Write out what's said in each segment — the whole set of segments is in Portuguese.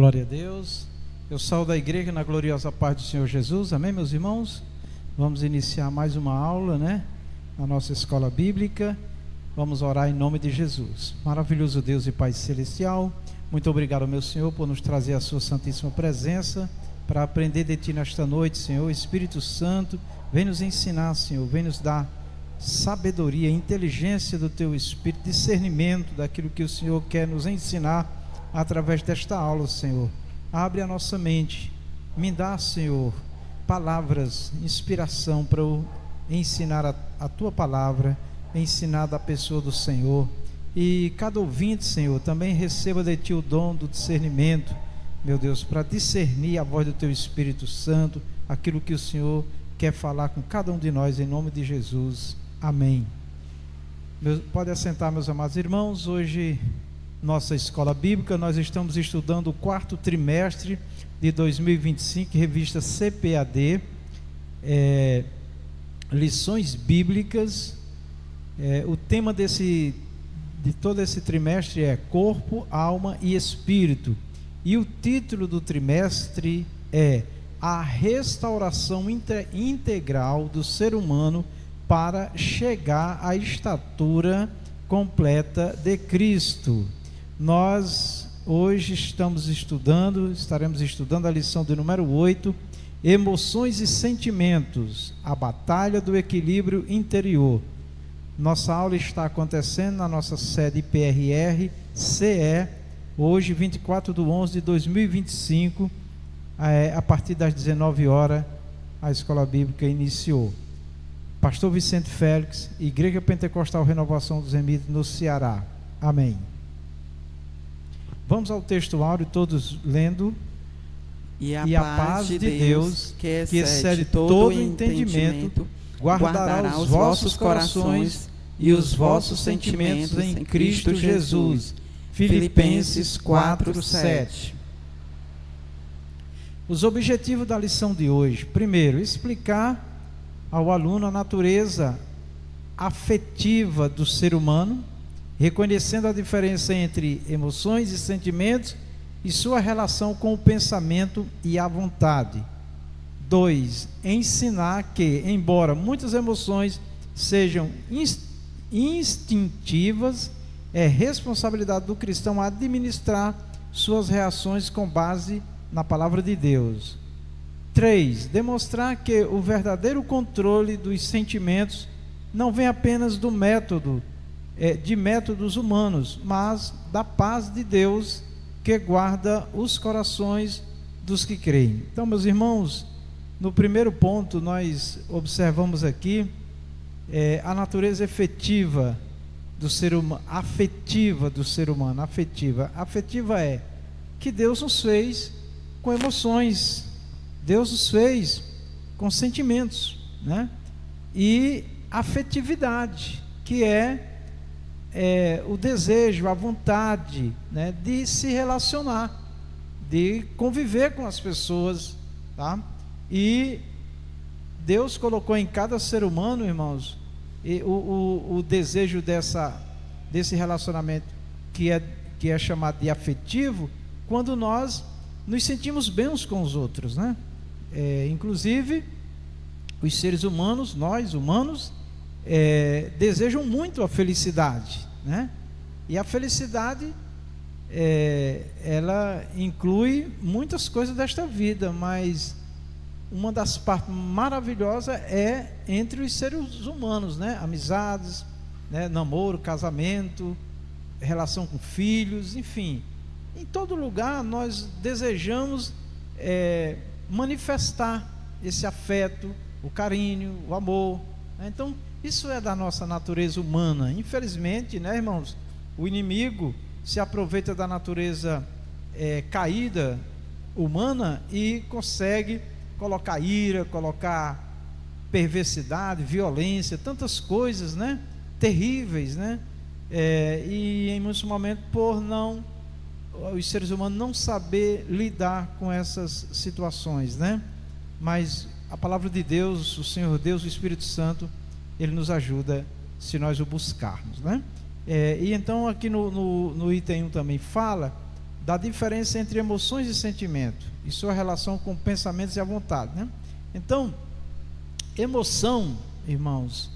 Glória a Deus. Eu saúdo a igreja na gloriosa paz do Senhor Jesus. Amém, meus irmãos? Vamos iniciar mais uma aula, na nossa escola bíblica. Vamos orar em nome de Jesus. Maravilhoso Deus e Pai celestial, muito obrigado, meu Senhor, por nos trazer a sua santíssima presença para aprender de Ti nesta noite, Senhor. Espírito Santo, vem nos ensinar, Senhor, vem nos dar sabedoria, inteligência do Teu Espírito, discernimento daquilo que o Senhor quer nos ensinar através desta aula, Senhor. Abre a nossa mente, me dá, Senhor, palavras, inspiração para eu ensinar a Tua palavra, ensinar da pessoa do Senhor. E cada ouvinte, Senhor, também receba de Ti o dom do discernimento, meu Deus, para discernir a voz do Teu Espírito Santo, aquilo que o Senhor quer falar com cada um de nós, em nome de Jesus. Amém. Pode assentar, meus amados irmãos. Hoje, nossa escola bíblica, nós estamos estudando o quarto trimestre de 2025, revista CPAD, lições bíblicas. O tema de todo esse trimestre é corpo, alma e espírito, e o título do trimestre é a restauração integral do ser humano para chegar à estatura completa de Cristo. Nós hoje estaremos estudando a lição de número 8, emoções e sentimentos, a batalha do equilíbrio interior. Nossa aula está acontecendo na nossa sede IPRR CE, hoje 24/11/2025, a partir das 19 horas, a escola bíblica iniciou. Pastor Vicente Félix, Igreja Pentecostal Renovação dos Remidos, no Ceará. Amém. Vamos ao texto áureo, todos lendo. E a paz de Deus, que excede todo o entendimento, guardará os vossos corações e os vossos sentimentos em Cristo Jesus. Filipenses 4:7. Os objetivos da lição de hoje: primeiro, explicar ao aluno a natureza afetiva do ser humano, reconhecendo a diferença entre emoções e sentimentos e sua relação com o pensamento e a vontade. 2. Ensinar que, embora muitas emoções sejam instintivas, é responsabilidade do cristão administrar suas reações com base na palavra de Deus. 3. Demonstrar que o verdadeiro controle dos sentimentos não vem apenas do de métodos humanos, mas da paz de Deus que guarda os corações dos que creem. Então, meus irmãos, no primeiro ponto nós observamos aqui a natureza afetiva do ser humano. Afetiva é que Deus nos fez com emoções, Deus nos fez com sentimentos, E afetividade, que é o desejo, a vontade, de se relacionar, de conviver com as pessoas, tá? E Deus colocou em cada ser humano, irmãos, o desejo desse relacionamento que é chamado de afetivo, quando nós nos sentimos bem uns com os outros, inclusive os seres humanos, nós humanos, desejam muito a felicidade, E a felicidade ela inclui muitas coisas desta vida, mas uma das partes maravilhosas é entre os seres humanos, amizades, namoro, casamento, relação com filhos, enfim. Em todo lugar nós desejamos manifestar esse afeto, o carinho, o amor, Então isso é da nossa natureza humana. Infelizmente, irmãos, o inimigo se aproveita da natureza caída humana e consegue colocar ira, colocar perversidade, violência, tantas coisas, terríveis, e em muitos momentos, os seres humanos não saber lidar com essas situações, Mas a palavra de Deus, o Senhor Deus, o Espírito Santo, Ele nos ajuda se nós o buscarmos, E então aqui no item 1 também fala da diferença entre emoções e sentimentos e sua relação com pensamentos e a vontade, né? Então, emoção, irmãos,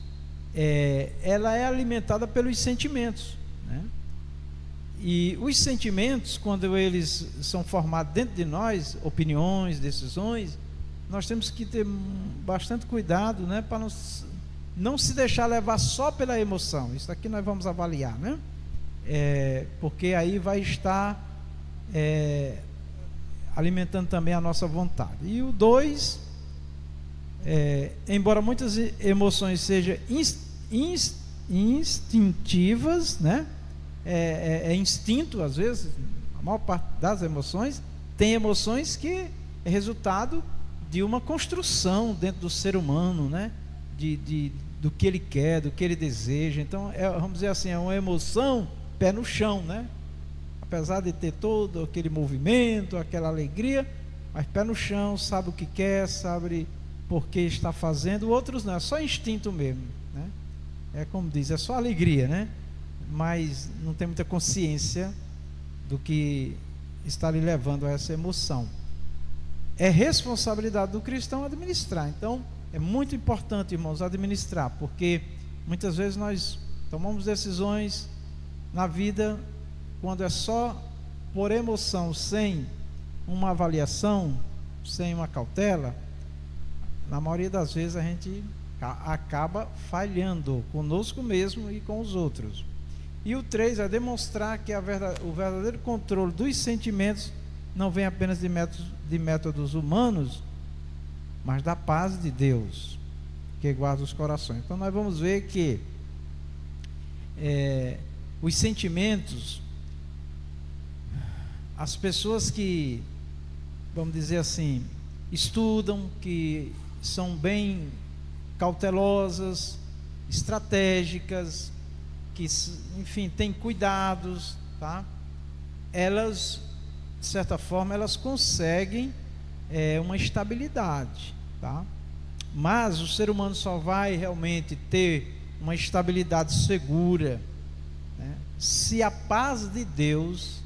ela é alimentada pelos sentimentos, né? E os sentimentos, quando eles são formados dentro de nós, opiniões, decisões, nós temos que ter bastante cuidado, né, para não se deixar levar só pela emoção. Isso aqui nós vamos avaliar, né? Porque aí vai estar alimentando também a nossa vontade. E o 2, embora muitas emoções sejam instintivas, né? Instinto, às vezes, a maior parte das emoções, tem emoções que é resultado de uma construção dentro do ser humano, né? Do que ele quer, do que ele deseja. Então, vamos dizer assim, é uma emoção pé no chão, né? Apesar de ter todo aquele movimento, aquela alegria, mas pé no chão, sabe o que quer, sabe por que está fazendo. Outros não, é só instinto mesmo, né? É como diz, é só alegria, né? Mas não tem muita consciência do que está lhe levando a essa emoção. É responsabilidade do cristão administrar. Então, é muito importante, irmãos, administrar, porque muitas vezes nós tomamos decisões na vida quando é só por emoção, sem uma avaliação, sem uma cautela. Na maioria das vezes a gente acaba falhando conosco mesmo e com os outros. E o 3 é demonstrar que o verdadeiro controle dos sentimentos não vem apenas de métodos humanos, mas da paz de Deus, que guarda os corações. Então nós vamos ver que os sentimentos, as pessoas que, vamos dizer assim, estudam, que são bem cautelosas, estratégicas, que, enfim, têm cuidados, tá? Elas, de certa forma, elas conseguem uma estabilidade, tá? Mas o ser humano só vai realmente ter uma estabilidade segura, né, se a paz de Deus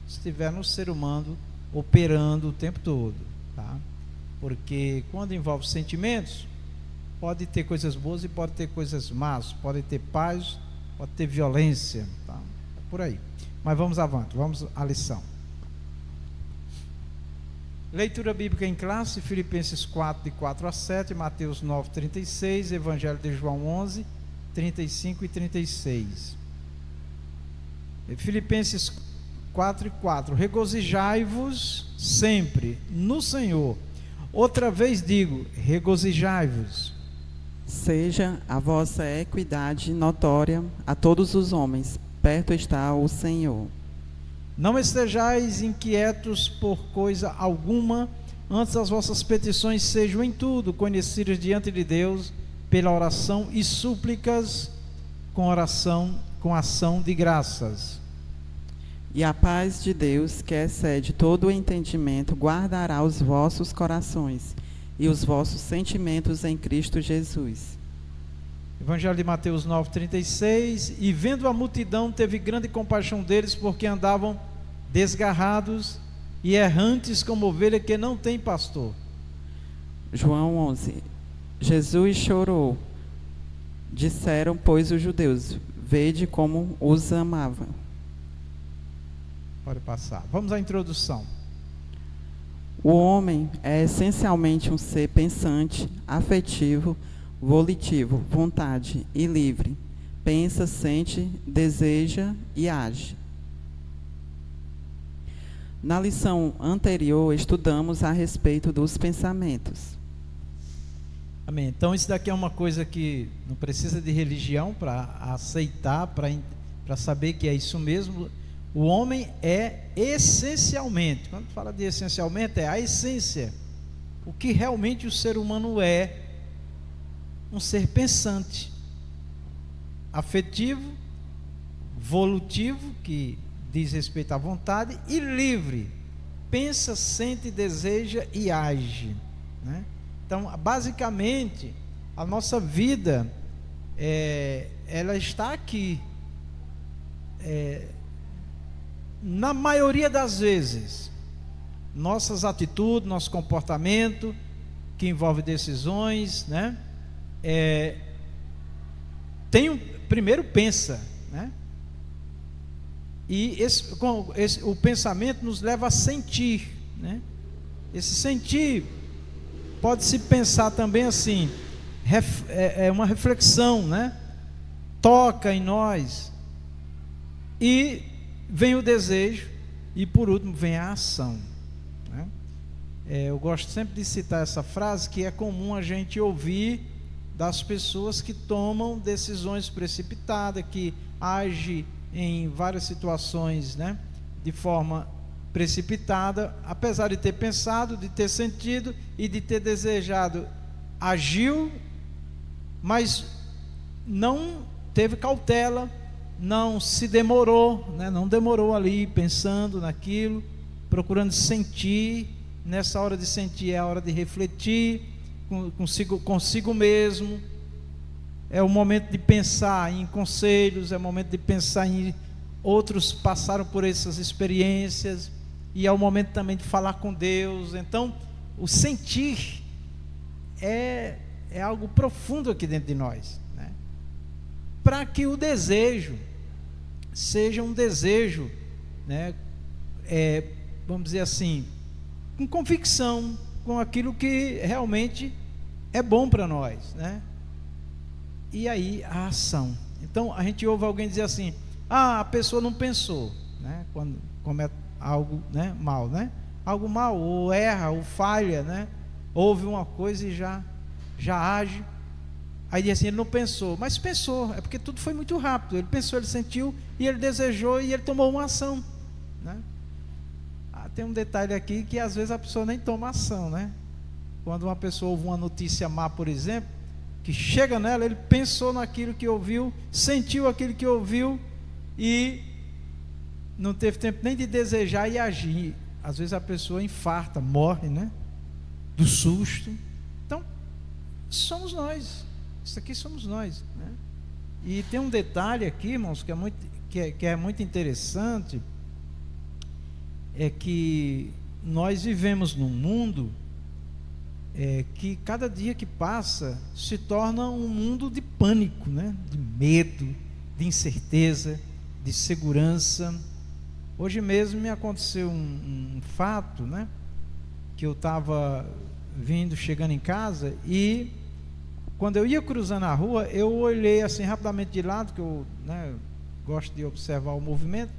estiver no ser humano operando o tempo todo, tá? Porque quando envolve sentimentos, pode ter coisas boas e pode ter coisas más, pode ter paz, pode ter violência, tá? É por aí. Mas vamos avante, vamos à lição. Leitura bíblica em classe, Filipenses 4, de 4 a 7, Mateus 9, 36, Evangelho de João 11, 35 e 36. Filipenses 4 e 4, regozijai-vos sempre no Senhor. Outra vez digo, regozijai-vos. Seja a vossa equidade notória a todos os homens, perto está o Senhor. Não estejais inquietos por coisa alguma, antes as vossas petições sejam em tudo conhecidas diante de Deus, pela oração e súplicas, com ação de graças. E a paz de Deus, que excede todo o entendimento, guardará os vossos corações e os vossos sentimentos em Cristo Jesus. Evangelho de Mateus 9, 36, e vendo a multidão, teve grande compaixão deles, porque andavam desgarrados e errantes como ovelha que não tem pastor. João 11, Jesus chorou. Disseram, pois, os judeus, vede como os amava. Pode passar. Vamos à introdução. O homem é essencialmente um ser pensante, afetivo, volitivo, vontade e livre. Pensa, sente, deseja e age. Na lição anterior, estudamos a respeito dos pensamentos. Amém. Então isso daqui é uma coisa que não precisa de religião para aceitar, para saber que é isso mesmo. O homem é essencialmente, quando fala de essencialmente, é a essência. O que realmente o ser humano é, um ser pensante, afetivo, volutivo, que diz respeito à vontade, e livre. Pensa, sente, deseja e age, né? Então, basicamente, a nossa vida, ela está aqui, na maioria das vezes, nossas atitudes, nosso comportamento, que envolve decisões, né? Primeiro pensa, né? E o pensamento nos leva a sentir, né? Esse sentir pode-se pensar também assim, é uma reflexão, né? Toca em nós, e vem o desejo, e por último vem a ação, né? Eu gosto sempre de citar essa frase, que é comum a gente ouvir das pessoas que tomam decisões precipitadas, que agem em várias situações, né, de forma precipitada, apesar de ter pensado, de ter sentido e de ter desejado, agiu, mas não teve cautela, não se demorou, né, não demorou ali pensando naquilo, procurando sentir. Nessa hora de sentir é a hora de refletir consigo mesmo, é o momento de pensar em conselhos, é o momento de pensar em outros passaram por essas experiências, e é o momento também de falar com Deus. Então, o sentir é algo profundo aqui dentro de nós, né? Para que o desejo seja um desejo, né, vamos dizer assim, com convicção, com aquilo que realmente é bom para nós, né? E aí a ação. Então a gente ouve alguém dizer assim: a pessoa não pensou, né? Quando comete algo, né, mal, né? Algo mal, ou erra, ou falha, né? Ouve uma coisa e já age. Aí diz assim: ele não pensou, mas pensou, é porque tudo foi muito rápido. Ele pensou, ele sentiu, e ele desejou, e ele tomou uma ação, né? Tem um detalhe aqui, que às vezes a pessoa nem toma ação, né? Quando uma pessoa ouve uma notícia má, por exemplo, que chega nela, ele pensou naquilo que ouviu, sentiu aquilo que ouviu, e não teve tempo nem de desejar e agir. Às vezes a pessoa infarta, morre, né? Do susto. Então, somos nós. Isso aqui somos nós, né? E tem um detalhe aqui, irmãos, que é muito interessante, é que nós vivemos num mundo que cada dia que passa se torna um mundo de pânico, né? De medo, de incerteza, de segurança. Hoje mesmo me aconteceu um fato, né? Que eu estava chegando em casa, e quando eu ia cruzando a rua, eu olhei assim rapidamente de lado, que eu, né, gosto de observar o movimento,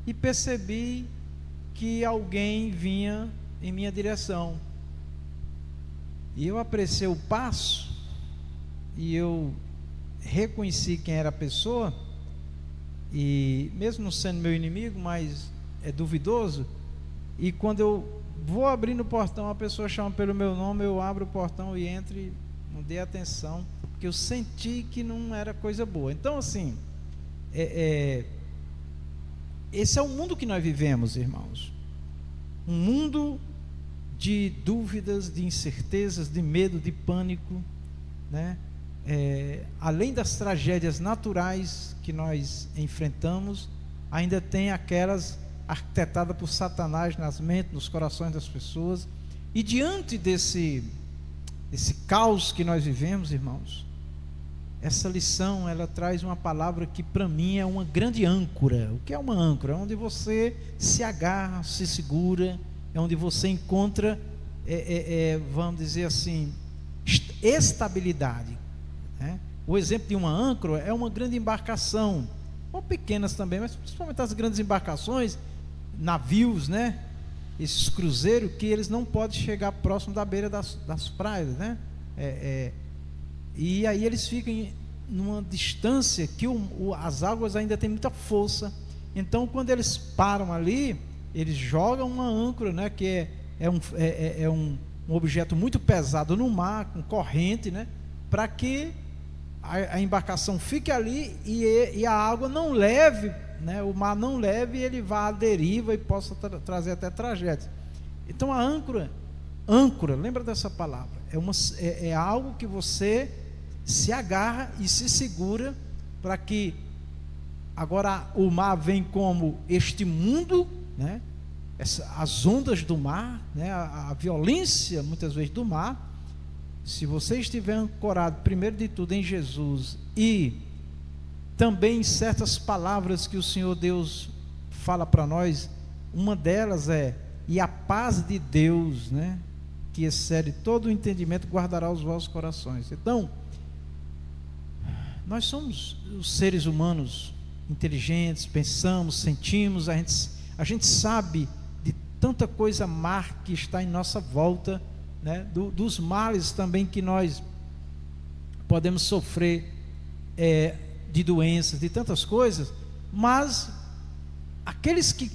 e percebi que alguém vinha em minha direção, e eu apreciei o passo, e eu reconheci quem era a pessoa, e mesmo não sendo meu inimigo, mas é duvidoso, e quando eu vou abrir no portão, a pessoa chama pelo meu nome, eu abro o portão e entro, e não dei atenção, porque eu senti que não era coisa boa. Então assim, esse é o mundo que nós vivemos, irmãos, um mundo de dúvidas, de incertezas, de medo, de pânico, né? Além das tragédias naturais que nós enfrentamos, ainda tem aquelas arquitetadas por Satanás nas mentes, nos corações das pessoas. E diante desse caos que nós vivemos, irmãos, essa lição, ela traz uma palavra que para mim é uma grande âncora. O que é uma âncora? É onde você se agarra, se segura, é onde você encontra, vamos dizer assim, estabilidade, né? O exemplo de uma âncora é uma grande embarcação, ou pequenas também, mas principalmente as grandes embarcações, navios, né? Esses cruzeiros que eles não podem chegar próximo da beira das praias, né? E aí eles ficam numa distância que as águas ainda têm muita força. Então quando eles param ali, eles jogam uma âncora, né? Que é um objeto muito pesado no mar, com corrente, né? Para que a embarcação fique ali e a água não leve, né? O mar não leve, e ele vá à deriva e possa trazer até tragédias. Então a âncora, lembra dessa palavra, é algo que você se agarra e se segura, para que Agora o mar vem como este mundo, né? As ondas do mar, né? A violência muitas vezes do mar. Se você estiver ancorado primeiro de tudo em Jesus e também em certas palavras que o Senhor Deus fala para nós, uma delas é: e a paz de Deus, né, que excede todo o entendimento, guardará os vossos corações. Então, nós somos os seres humanos inteligentes, pensamos, sentimos, a gente sabe de tanta coisa má que está em nossa volta, né, dos males também que nós podemos sofrer, de doenças, de tantas coisas, mas aqueles que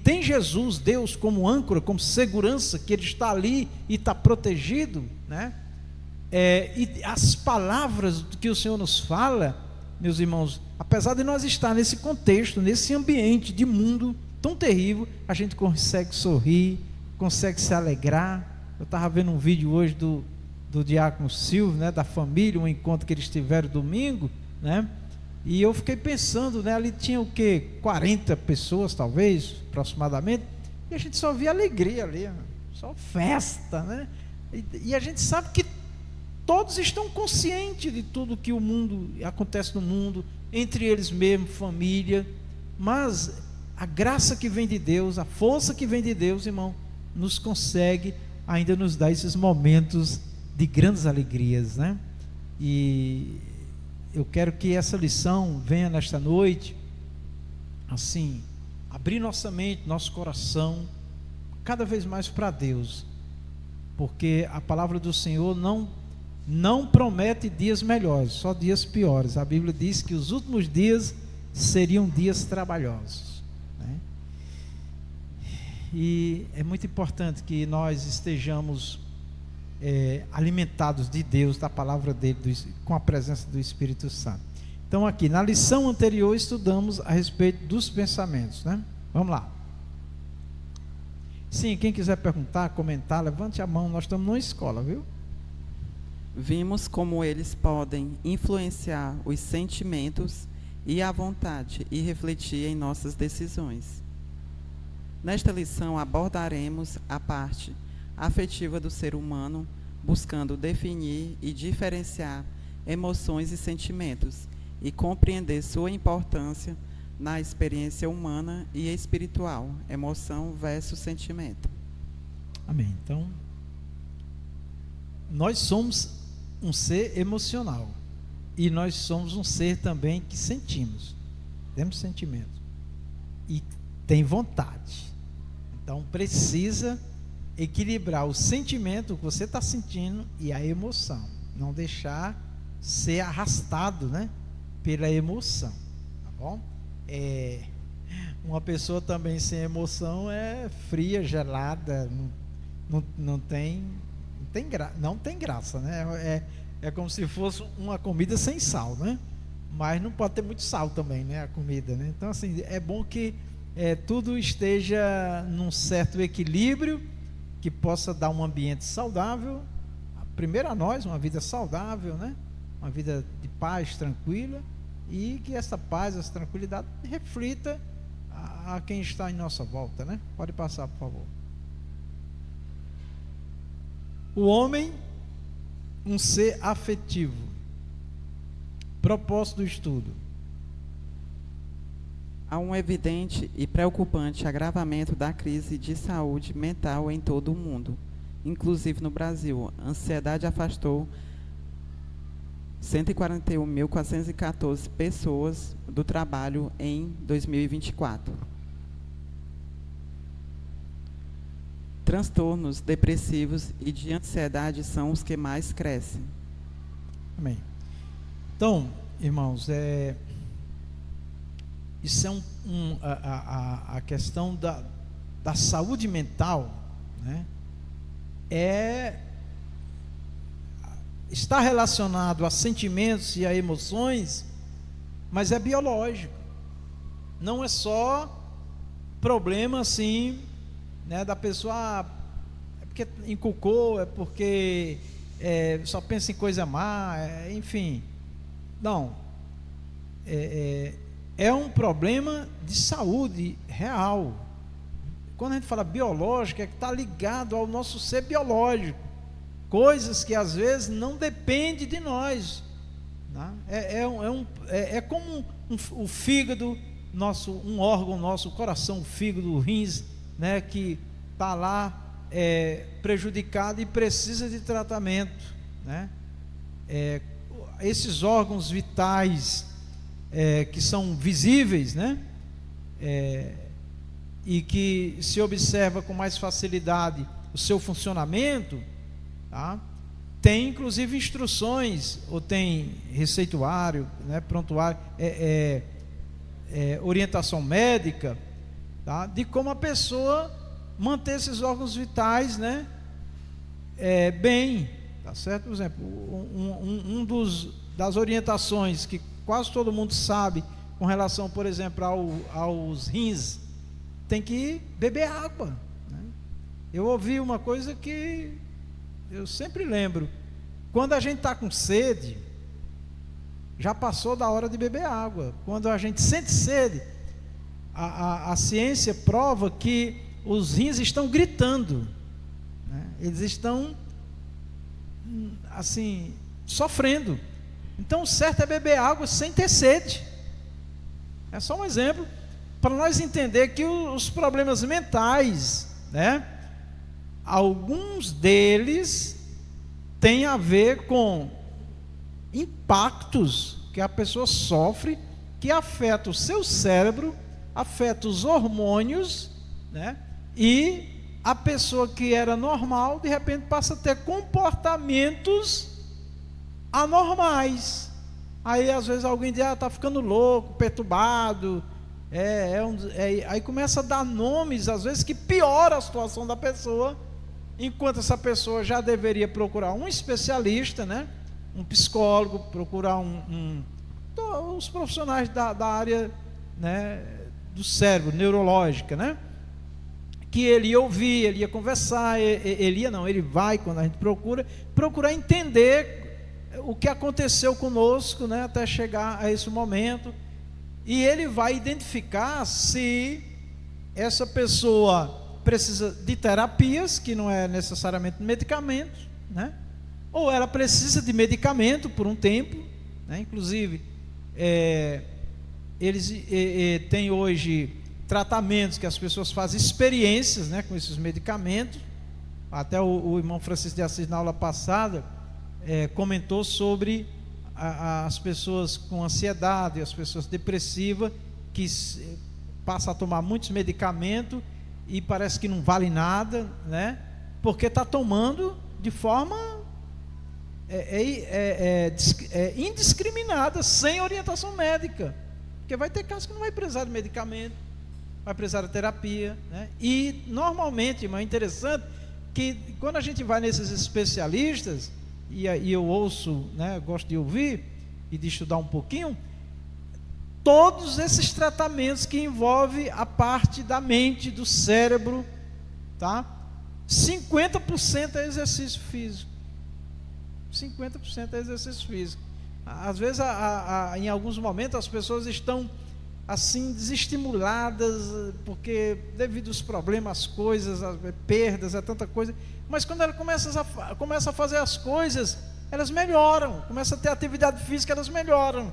têm Jesus, Deus, como âncora, como segurança, que Ele está ali e está protegido, né? E as palavras que o Senhor nos fala, meus irmãos, apesar de nós estar nesse contexto, nesse ambiente de mundo tão terrível, a gente consegue sorrir, consegue se alegrar. Eu estava vendo um vídeo hoje do diácono Silvio, né, da família, um encontro que eles tiveram domingo, né? E eu fiquei pensando, né, ali tinha o quê? 40 pessoas, talvez, aproximadamente, e a gente só via alegria ali, só festa, né? E a gente sabe que todos estão conscientes de tudo que o mundo acontece no mundo, entre eles mesmo, família, mas a graça que vem de Deus, a força que vem de Deus, irmão, nos consegue ainda nos dar esses momentos de grandes alegrias, né? E eu quero que essa lição venha nesta noite, assim, abrir nossa mente, nosso coração, cada vez mais para Deus, porque a palavra do Senhor não promete dias melhores, só dias piores. A Bíblia diz que os últimos dias seriam dias trabalhosos, né? E é muito importante que nós estejamos alimentados de Deus, da palavra dele, com a presença do Espírito Santo. Então aqui, na lição anterior, estudamos a respeito dos pensamentos, né? Vamos lá. Sim, quem quiser perguntar, comentar, levante a mão, nós estamos numa escola, viu? Vimos como eles podem influenciar os sentimentos e a vontade e refletir em nossas decisões. Nesta lição abordaremos a parte afetiva do ser humano, buscando definir e diferenciar emoções e sentimentos e compreender sua importância na experiência humana e espiritual, emoção versus sentimento. Amém. Então, nós somos um ser emocional e nós somos um ser também que sentimos, temos sentimentos e tem vontade. Então precisa equilibrar o sentimento que você está sentindo e a emoção, não deixar ser arrastado, né, pela emoção, tá bom? Uma pessoa também sem emoção é fria, gelada, não tem graça, né? É como se fosse uma comida sem sal, né? Mas não pode ter muito sal também, né, a comida, né? Então assim, é bom que tudo esteja num certo equilíbrio, que possa dar um ambiente saudável, primeiro a nós, uma vida saudável, né? Uma vida de paz, tranquila, e que essa paz, essa tranquilidade reflita a quem está em nossa volta, né? Pode passar, por favor. O homem, um ser afetivo. Propósito do estudo. Há um evidente e preocupante agravamento da crise de saúde mental em todo o mundo, inclusive no Brasil. A ansiedade afastou 141.414 pessoas do trabalho em 2024. Transtornos depressivos e de ansiedade são os que mais crescem. Amém. Então, irmãos, isso é a questão da saúde mental, né? Está relacionado a sentimentos e a emoções, mas é biológico. Não é só problema assim, né, da pessoa, é porque inculcou, é porque só pensa em coisa má, enfim. Não. é um problema de saúde real. Quando a gente fala biológico, é que está ligado ao nosso ser biológico, coisas que às vezes não dependem de nós, né? É como o fígado, um órgão nosso, o coração, o fígado, o rins, né, que está lá prejudicado e precisa de tratamento, né? Esses órgãos vitais que são visíveis, né, e que se observa com mais facilidade o seu funcionamento, tá? Tem inclusive instruções, ou tem receituário, né, prontuário, orientação médica, tá? De como a pessoa manter esses órgãos vitais, né, bem, tá certo? Por exemplo, das orientações que quase todo mundo sabe com relação, por exemplo, aos rins, tem que beber água, né? Eu ouvi uma coisa que eu sempre lembro: quando a gente está com sede, já passou da hora de beber água. Quando a gente sente sede, a ciência prova que os rins estão gritando, né? Eles estão assim, sofrendo. Então o certo é beber água sem ter sede. É só um exemplo para nós entender que os problemas mentais, né, alguns deles têm a ver com impactos que a pessoa sofre, que afeta o seu cérebro, afeta os hormônios, né, e a pessoa que era normal, de repente passa a ter comportamentos anormais. Aí às vezes alguém diz: está ficando louco, perturbado, aí começa a dar nomes, às vezes, que piora a situação da pessoa, enquanto essa pessoa já deveria procurar um especialista, né, um psicólogo, procurar os profissionais da área, né, do cérebro, neurológica, né, que ele ia ouvir, ele ia conversar, ele vai, quando a gente procurar entender o que aconteceu conosco, né, até chegar a esse momento, e ele vai identificar se essa pessoa precisa de terapias, que não é necessariamente medicamento, né, ou ela precisa de medicamento por um tempo, né. Inclusive, eles têm hoje tratamentos que as pessoas fazem experiências, né, com esses medicamentos. Até o irmão Francisco de Assis, na aula passada, comentou sobre as pessoas com ansiedade, as pessoas depressivas, que passam a tomar muitos medicamentos e parece que não vale nada, né, porque está tomando de forma indiscriminada, sem orientação médica, porque vai ter casos que não vai precisar de medicamento, vai precisar de terapia, né? E normalmente, irmão, é interessante que quando a gente vai nesses especialistas, e eu ouço, né, gosto de ouvir e de estudar um pouquinho, todos esses tratamentos que envolvem a parte da mente, do cérebro, tá? 50% é exercício físico. 50% é exercício físico. Às vezes, em alguns momentos, as pessoas estão assim desestimuladas, porque devido aos problemas, as coisas, as perdas, tanta coisa. Mas quando ela começa a fazer as coisas, elas melhoram. Começa a ter atividade física, elas melhoram.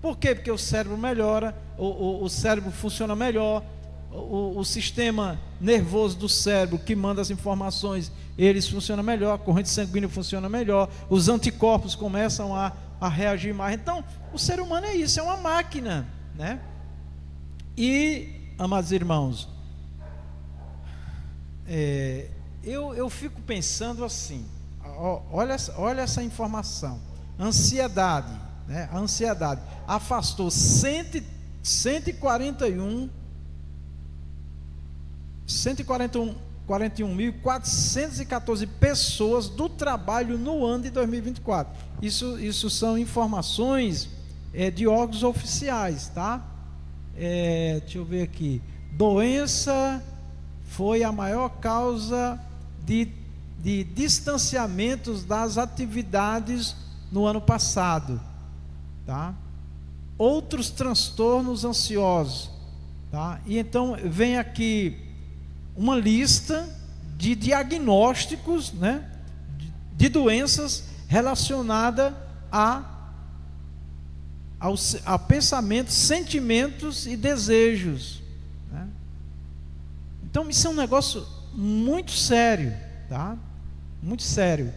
Por quê? Porque o cérebro melhora, o cérebro funciona melhor, o sistema nervoso do cérebro que manda as informações, eles funcionam melhor, a corrente sanguínea funciona melhor, os anticorpos começam a reagir mais. Então, o ser humano é isso, é uma máquina, né? E, amados irmãos, eu fico pensando assim, olha essa informação: ansiedade, né? A ansiedade afastou 141.414 pessoas do trabalho no ano de 2024. Isso são informações de órgãos oficiais, tá? Deixa eu ver aqui. Doença foi a maior causa de distanciamentos das atividades no ano passado, tá? outros transtornos ansiosos, tá? E então vem aqui uma lista de diagnósticos, né, de doenças relacionadas a pensamentos, sentimentos e desejos, né? Então isso é um negócio muito sério, tá? Muito sério,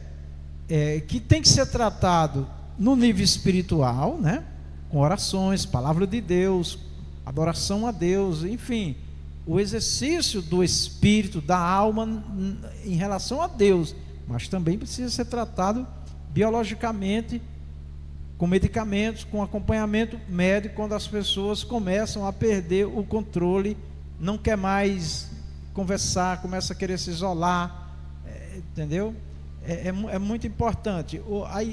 que tem que ser tratado no nível espiritual, né? Com orações, palavra de Deus, adoração a Deus, enfim, o exercício do espírito, da alma em relação a Deus, mas também precisa ser tratado biologicamente, com medicamentos, com acompanhamento médico, quando as pessoas começam a perder o controle, não quer mais conversar, começa a querer se isolar, entendeu? É muito importante.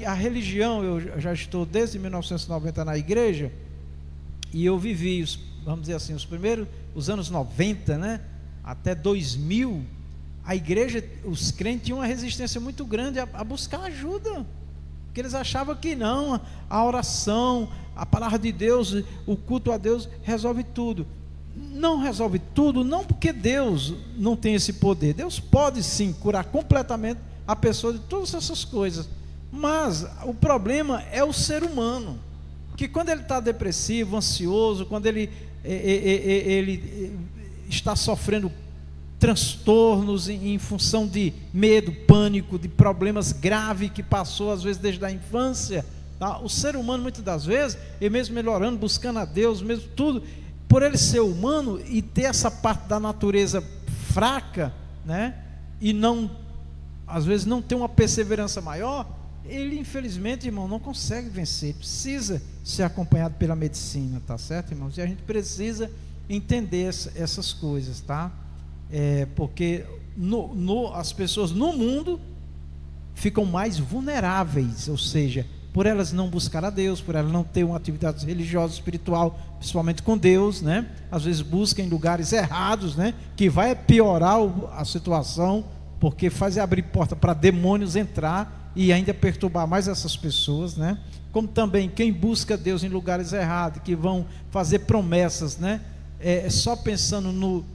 A religião, eu já estou desde 1990 na igreja, e eu vivi, vamos dizer assim, os anos 90, né, até 2000, a igreja, os crentes tinham uma resistência muito grande a buscar ajuda, porque eles achavam que não, a oração, a palavra de Deus, o culto a Deus resolve tudo. Não resolve tudo, não porque Deus não tem esse poder. Deus pode sim curar completamente a pessoa de todas essas coisas, mas o problema é o ser humano, que quando ele está depressivo, ansioso, quando ele está sofrendo transtornos em função de medo, pânico, de problemas graves que passou às vezes desde a infância, tá? O ser humano muitas das vezes, e mesmo melhorando, buscando a Deus, mesmo tudo, por ele ser humano e ter essa parte da natureza fraca, né? E não, às vezes não ter uma perseverança maior, ele infelizmente, irmão, não consegue vencer. Ele precisa ser acompanhado pela medicina, tá certo, irmãos? E a gente precisa entender essas coisas, tá? Porque as pessoas no mundo ficam mais vulneráveis, ou seja, por elas não buscar a Deus, por elas não ter uma atividade religiosa, espiritual, principalmente com Deus, né? Às vezes buscam em lugares errados, né? Que vai piorar a situação, porque faz abrir porta para demônios entrar e ainda perturbar mais essas pessoas, né? Como também quem busca Deus em lugares errados, que vão fazer promessas, né? Só pensando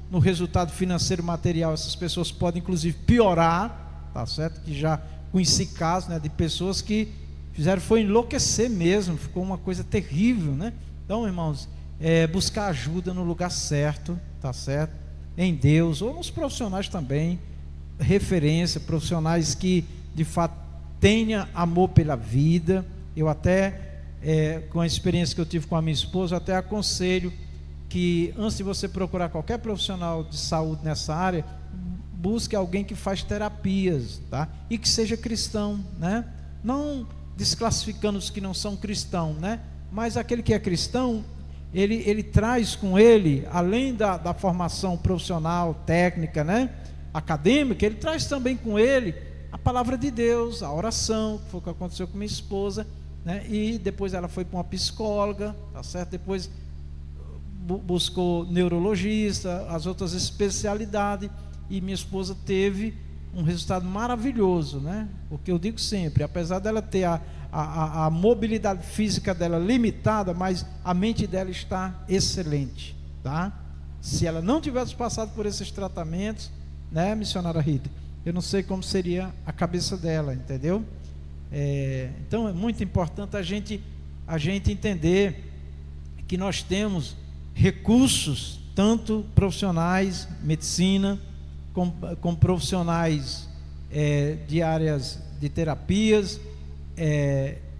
no resultado financeiro material, essas pessoas podem inclusive piorar, tá certo? Que já conheci casos, né, de pessoas que fizeram foi enlouquecer mesmo, ficou uma coisa terrível, né? Então, irmãos, buscar ajuda no lugar certo, tá certo? Em Deus, ou nos profissionais também, referência, profissionais que de fato tenha amor pela vida. Eu até, com a experiência que eu tive com a minha esposa, eu até aconselho que antes de você procurar qualquer profissional de saúde nessa área, busque alguém que faz terapias, tá? E que seja cristão, né? Não desclassificando os que não são cristãos, né? Mas aquele que é cristão, ele traz com ele, além da formação profissional, técnica, né, acadêmica, ele traz também com ele a palavra de Deus, a oração, que foi o que aconteceu com minha esposa, né? E depois ela foi para uma psicóloga, tá certo? Depois buscou neurologista, as outras especialidades, e minha esposa teve um resultado maravilhoso, né? Porque eu digo sempre, apesar dela ter a mobilidade física dela limitada, mas a mente dela está excelente, tá? Se ela não tivesse passado por esses tratamentos, né, missionária Rita, eu não sei como seria a cabeça dela, entendeu? Então é muito importante a gente entender que nós temos recursos, tanto profissionais, medicina, com profissionais de áreas de terapias,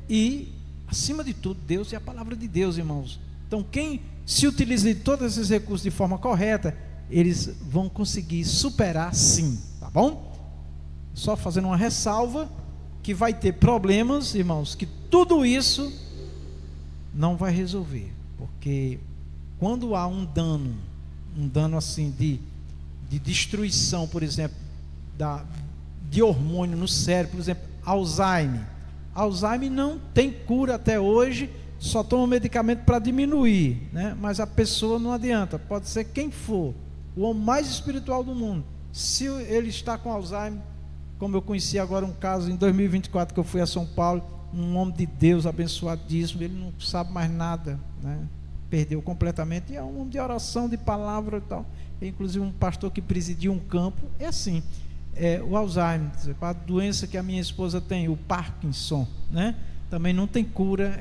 e acima de tudo Deus e a palavra de Deus, irmãos. Então quem se utiliza de todos esses recursos de forma correta, eles vão conseguir superar sim, tá bom? Só fazendo uma ressalva, que vai ter problemas, irmãos, que tudo isso não vai resolver, porque quando há um dano assim de destruição, por exemplo, de hormônio no cérebro, por exemplo, Alzheimer não tem cura até hoje, só toma medicamento para diminuir, né? Mas a pessoa não adianta, pode ser quem for, o homem mais espiritual do mundo, se ele está com Alzheimer, como eu conheci agora um caso em 2024 que eu fui a São Paulo, um homem de Deus abençoadíssimo, ele não sabe mais nada, né? Perdeu completamente, e é um homem de oração, de palavra e tal. Inclusive um pastor que presidia um campo, é assim, o Alzheimer, a doença que a minha esposa tem, o Parkinson, né? Também não tem cura,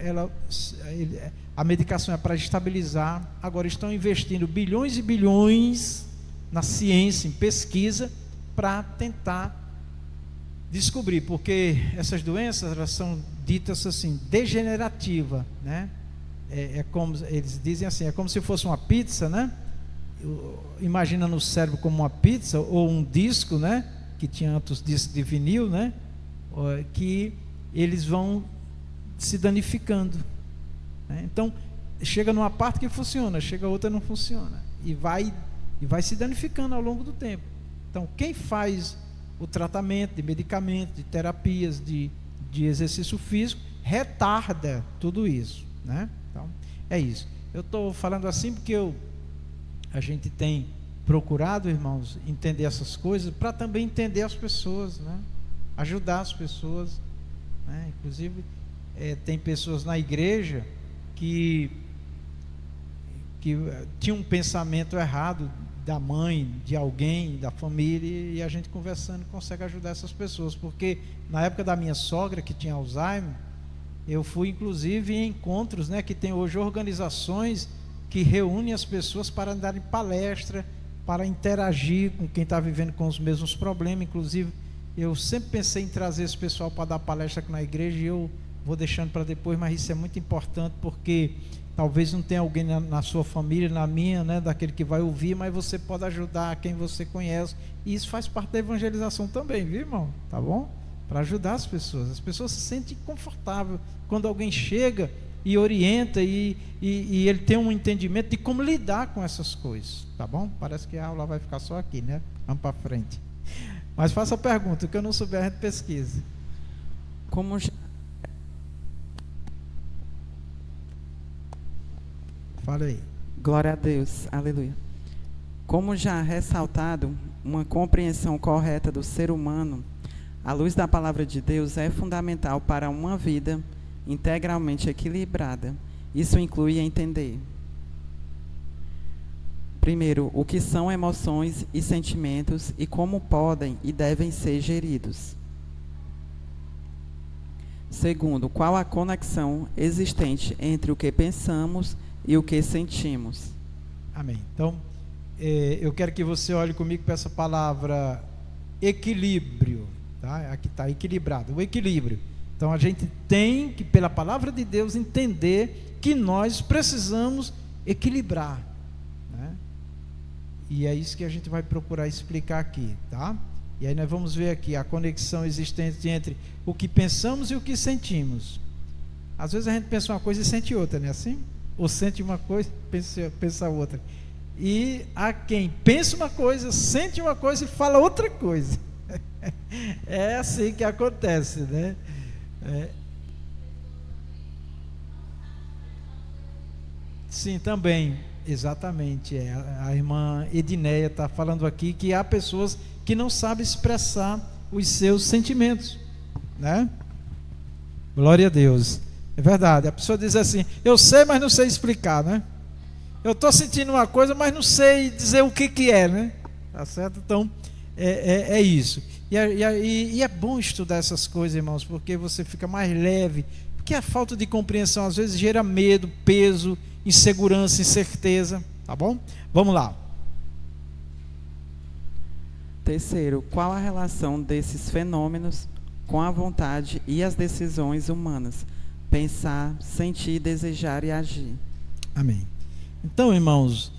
a medicação é para estabilizar. Agora estão investindo bilhões e bilhões na ciência, em pesquisa, para tentar descobrir, porque essas doenças, elas são ditas assim, degenerativa, né? É como eles dizem assim, é como se fosse uma pizza, né? Imagina no cérebro como uma pizza ou um disco, né? Que tinha outros discos de vinil, né? Que eles vão se danificando, né? Então chega numa parte que funciona, chega a outra não funciona, e vai se danificando ao longo do tempo. Então quem faz o tratamento de medicamentos, de terapias, de exercício físico, retarda tudo isso, né? Então é isso. Eu estou falando assim porque a gente tem procurado, irmãos, entender essas coisas para também entender as pessoas, né? Ajudar as pessoas, né? Inclusive tem pessoas na igreja que tinham um pensamento errado da mãe, de alguém, da família, e a gente conversando consegue ajudar essas pessoas, porque na época da minha sogra, que tinha Alzheimer, eu fui inclusive em encontros, né, que tem hoje organizações que reúnem as pessoas para darem palestra, para interagir com quem está vivendo com os mesmos problemas. Inclusive eu sempre pensei em trazer esse pessoal para dar palestra aqui na igreja, e eu vou deixando para depois, mas isso é muito importante, porque talvez não tenha alguém na sua família, na minha, né, daquele que vai ouvir, mas você pode ajudar quem você conhece, e isso faz parte da evangelização também, viu, irmão? Tá bom? Para ajudar as pessoas se sentem confortáveis quando alguém chega e orienta, e ele tem um entendimento de como lidar com essas coisas, tá bom? Parece que a aula vai ficar só aqui, né? Vamos para frente. Mas faça a pergunta, o que eu não souber a gente pesquisa. Fala aí. Glória a Deus, aleluia. Como já ressaltado, uma compreensão correta do ser humano, à luz da palavra de Deus, é fundamental para uma vida integralmente equilibrada. Isso inclui entender, primeiro, o que são emoções e sentimentos e como podem e devem ser geridos. Segundo, qual a conexão existente entre o que pensamos e o que sentimos. Amém. Então, eu quero que você olhe comigo para essa palavra equilíbrio, tá? Aqui está, equilibrado, o equilíbrio. Então a gente tem que, pela palavra de Deus, entender que nós precisamos equilibrar, né? E é isso que a gente vai procurar explicar aqui, tá? E aí nós vamos ver aqui a conexão existente entre o que pensamos e o que sentimos. Às vezes a gente pensa uma coisa e sente outra, não é assim? Ou sente uma coisa e pensa outra. E há quem pensa uma coisa, sente uma coisa e fala outra coisa. É assim que acontece, né? Sim, também, exatamente. A irmã Edneia está falando aqui que há pessoas que não sabem expressar os seus sentimentos, né? Glória a Deus. É verdade, a pessoa diz assim, eu sei, mas não sei explicar, né? Eu estou sentindo uma coisa, mas não sei dizer o que é, né? Tá certo? Então, é isso. E é bom estudar essas coisas, irmãos, porque você fica mais leve, porque a falta de compreensão às vezes gera medo, peso, insegurança, incerteza, tá bom? Vamos lá. Terceiro, qual a relação desses fenômenos com a vontade e as decisões humanas? Pensar, sentir, desejar e agir. Amém. Então, irmãos,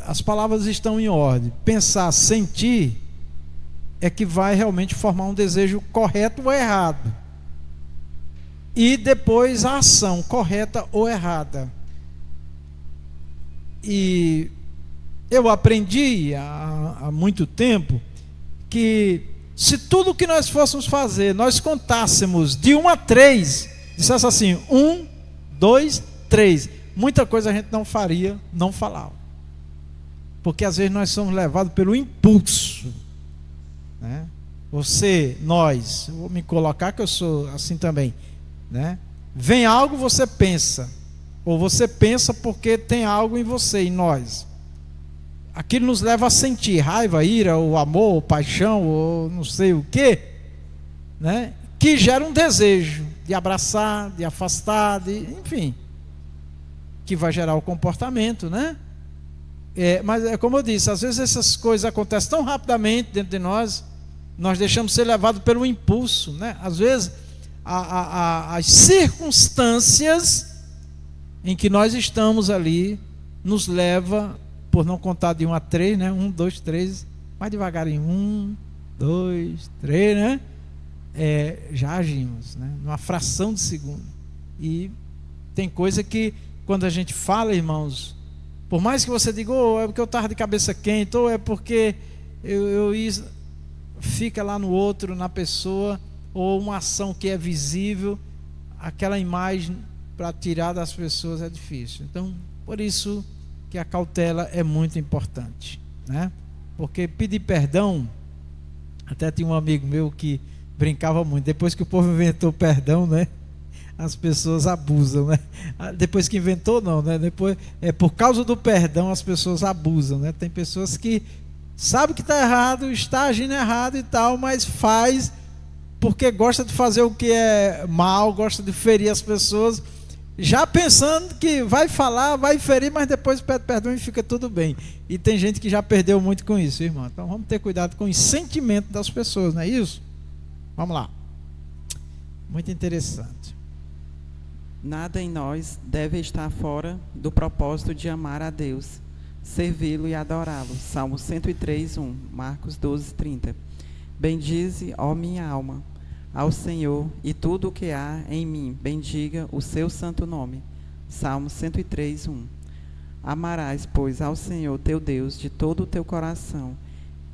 as palavras estão em ordem. Pensar, sentir é que vai realmente formar um desejo correto ou errado. E depois a ação correta ou errada. E eu aprendi há muito tempo que se tudo que nós fôssemos fazer, nós contássemos de 1 a 3, dissesse assim, 1, 2, 3, muita coisa a gente não faria, não falava. Porque às vezes nós somos levados pelo impulso, né? Vou me colocar que eu sou assim também, né? Vem algo, você pensa, ou você pensa porque tem algo em você, em nós. Aquilo nos leva a sentir raiva, ira, ou amor, ou paixão, ou não sei o quê, né? Que gera um desejo de abraçar, de afastar, enfim, que vai gerar o comportamento, né? Mas é como eu disse, às vezes essas coisas acontecem tão rapidamente dentro de nós, nós deixamos ser levados pelo impulso, né? Às vezes as circunstâncias em que nós estamos ali nos leva, por não contar de 1 a 3, né? 1, 2, 3, mais devagarinho, 1, 2, 3, né? Já agimos, né? Numa fração de segundo. E tem coisa que quando a gente fala, irmãos, por mais que você diga, é porque eu estava de cabeça quente, ou é porque fica lá no outro, na pessoa, ou uma ação que é visível, aquela imagem para tirar das pessoas é difícil. Então, por isso que a cautela é muito importante, né? Porque pedir perdão, até tinha um amigo meu que brincava muito, depois que o povo inventou perdão, né? As pessoas abusam, né? Depois que inventou, não, né? Depois, por causa do perdão, as pessoas abusam, né? Tem pessoas que sabem que está errado, está agindo errado e tal, mas faz porque gosta de fazer o que é mal, gosta de ferir as pessoas, já pensando que vai falar, vai ferir, mas depois pede perdão e fica tudo bem. E tem gente que já perdeu muito com isso, irmão. Então vamos ter cuidado com os sentimentos das pessoas, não é isso? Vamos lá. Muito interessante. Nada em nós deve estar fora do propósito de amar a Deus, servi-lo e adorá-lo. Salmo 103, 1, Marcos 12, 30. Bendize, ó minha alma, ao Senhor, e tudo o que há em mim, bendiga o seu santo nome. Salmo 103, 1. Amarás, pois, ao Senhor teu Deus de todo o teu coração,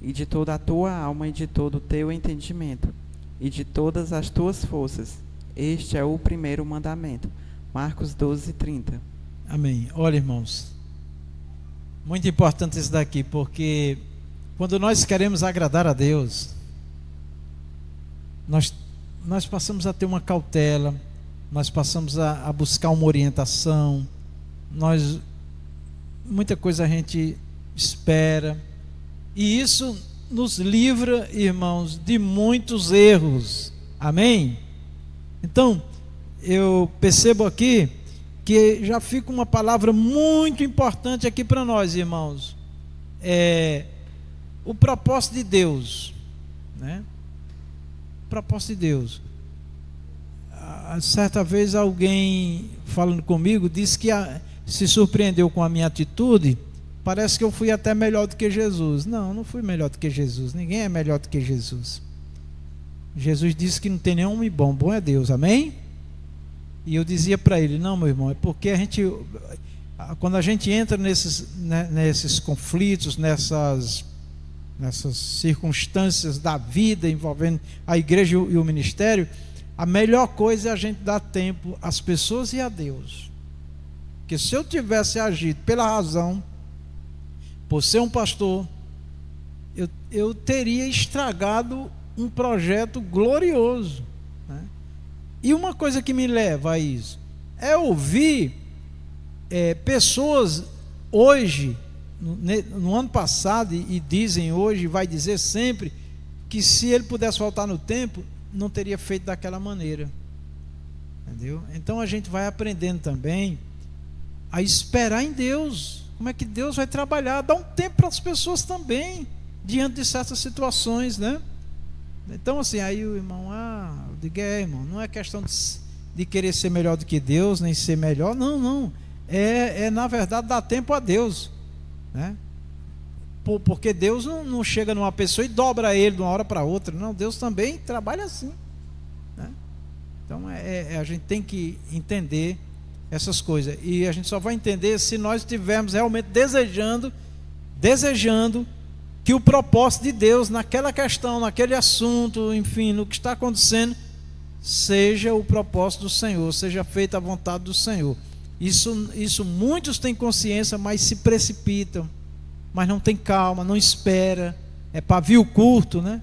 e de toda a tua alma, e de todo o teu entendimento, e de todas as tuas forças. Este é o primeiro mandamento. Marcos 12, 30. Amém. Olha, irmãos, muito importante isso daqui, porque quando nós queremos agradar a Deus, nós passamos a ter uma cautela, nós passamos a buscar uma orientação, muita coisa a gente espera, e isso nos livra, irmãos, de muitos erros. Amém? Então, eu percebo aqui que já fica uma palavra muito importante aqui para nós, irmãos. O propósito de Deus, né? O propósito de Deus. Certa vez alguém falando comigo disse que se surpreendeu com a minha atitude. Parece que eu fui até melhor do que Jesus. Não fui melhor do que Jesus. Ninguém é melhor do que Jesus. Jesus disse que não tem nenhum homem bom. Bom é Deus, amém? E eu dizia para ele, não, meu irmão, é porque quando a gente entra nesses conflitos, nessas circunstâncias da vida envolvendo a igreja e o ministério, a melhor coisa é a gente dar tempo às pessoas e a Deus. Porque se eu tivesse agido pela razão, por ser um pastor, eu teria estragado um projeto glorioso, né? E uma coisa que me leva a isso é ouvir pessoas hoje, no ano passado, e dizem hoje, vai dizer sempre, que se ele pudesse voltar no tempo, não teria feito daquela maneira. Entendeu? Então a gente vai aprendendo também a esperar em Deus. Como é que Deus vai trabalhar? Dá um tempo para as pessoas também, diante de certas situações, né? Então assim, aí o irmão, eu digo, irmão, não é questão de querer ser melhor do que Deus, nem ser melhor, não. Na verdade dar tempo a Deus, né? Porque Deus não chega numa pessoa e dobra ele de uma hora para outra. Não, Deus também trabalha assim, né? Então a gente tem que entender essas coisas, e a gente só vai entender se nós estivermos realmente desejando que o propósito de Deus naquela questão, naquele assunto, enfim, no que está acontecendo, seja o propósito do Senhor, seja feita a vontade do Senhor. Isso muitos têm consciência, mas se precipitam, mas não tem calma, não espera, é pavio curto, né?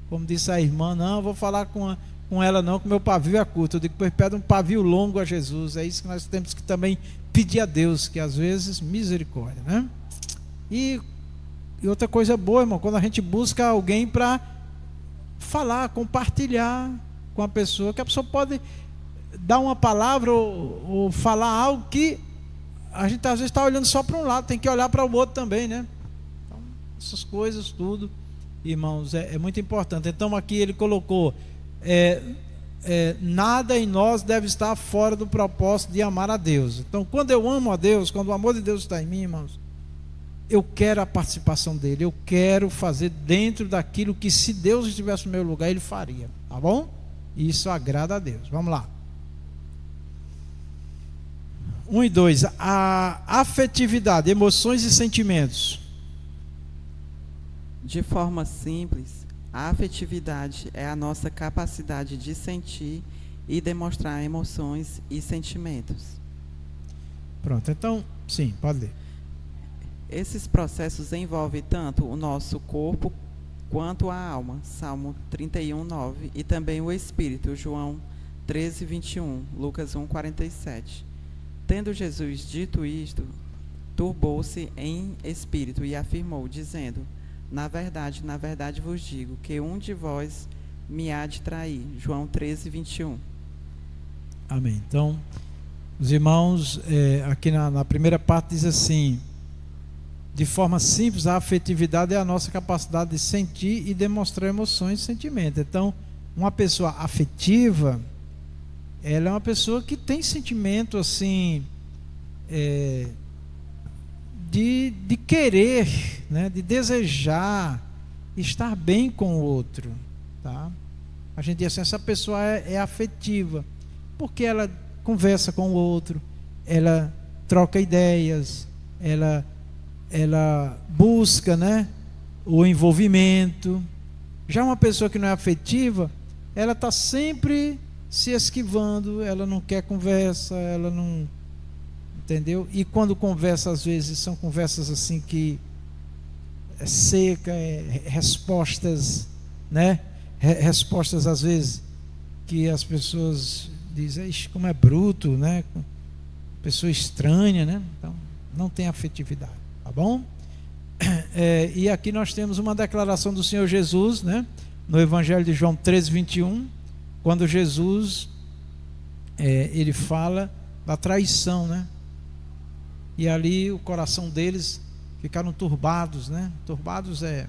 Como disse a irmã, não, vou falar com com ela não, que meu pavio é curto. Eu digo, pois pede um pavio longo a Jesus. É isso que nós temos que também pedir a Deus, que às vezes, misericórdia, né? E outra coisa boa, irmão, quando a gente busca alguém para falar, compartilhar com a pessoa, que a pessoa pode dar uma palavra ou falar algo que a gente às vezes está olhando só para um lado, tem que olhar para o outro também, né? Então, essas coisas tudo, irmãos, é muito importante. Então aqui ele colocou, nada em nós deve estar fora do propósito de amar a Deus. Então quando eu amo a Deus, quando o amor de Deus está em mim, irmãos, eu quero a participação dele, eu quero fazer dentro daquilo que, se Deus estivesse no meu lugar, ele faria, tá bom? Isso agrada a Deus. Vamos lá. 1 e 2, a afetividade, emoções e sentimentos. De forma simples, a afetividade é a nossa capacidade de sentir e demonstrar emoções e sentimentos. Pronto, então, sim, pode ler. Esses processos envolvem tanto o nosso corpo quanto a alma, Salmo 31, 9, e também o espírito, João 13, 21, Lucas 1, 47. Tendo Jesus dito isto, turbou-se em espírito e afirmou, dizendo, na verdade vos digo, que um de vós me há de trair. João 13, 21. Amém. Então, os irmãos, aqui na primeira parte diz assim, de forma simples, a afetividade é a nossa capacidade de sentir e demonstrar emoções e sentimentos. Então, uma pessoa afetiva, ela é uma pessoa que tem sentimento assim, de querer, né, de desejar estar bem com o outro, tá? A gente diz assim, essa pessoa é afetiva, porque ela conversa com o outro, ela troca ideias, ela busca, né, o envolvimento. Já uma pessoa que não é afetiva, ela está sempre se esquivando, ela não quer conversa, ela não, entendeu? E quando conversa, às vezes são conversas assim que é seca, respostas, né? Respostas às vezes que as pessoas dizem, como é bruto, né? Pessoa estranha, né? Então não tem afetividade, tá bom? E aqui nós temos uma declaração do Senhor Jesus, né? No Evangelho de João 13, 21, quando Jesus ele fala da traição, né? E ali o coração deles ficaram turbados, né? Turbados é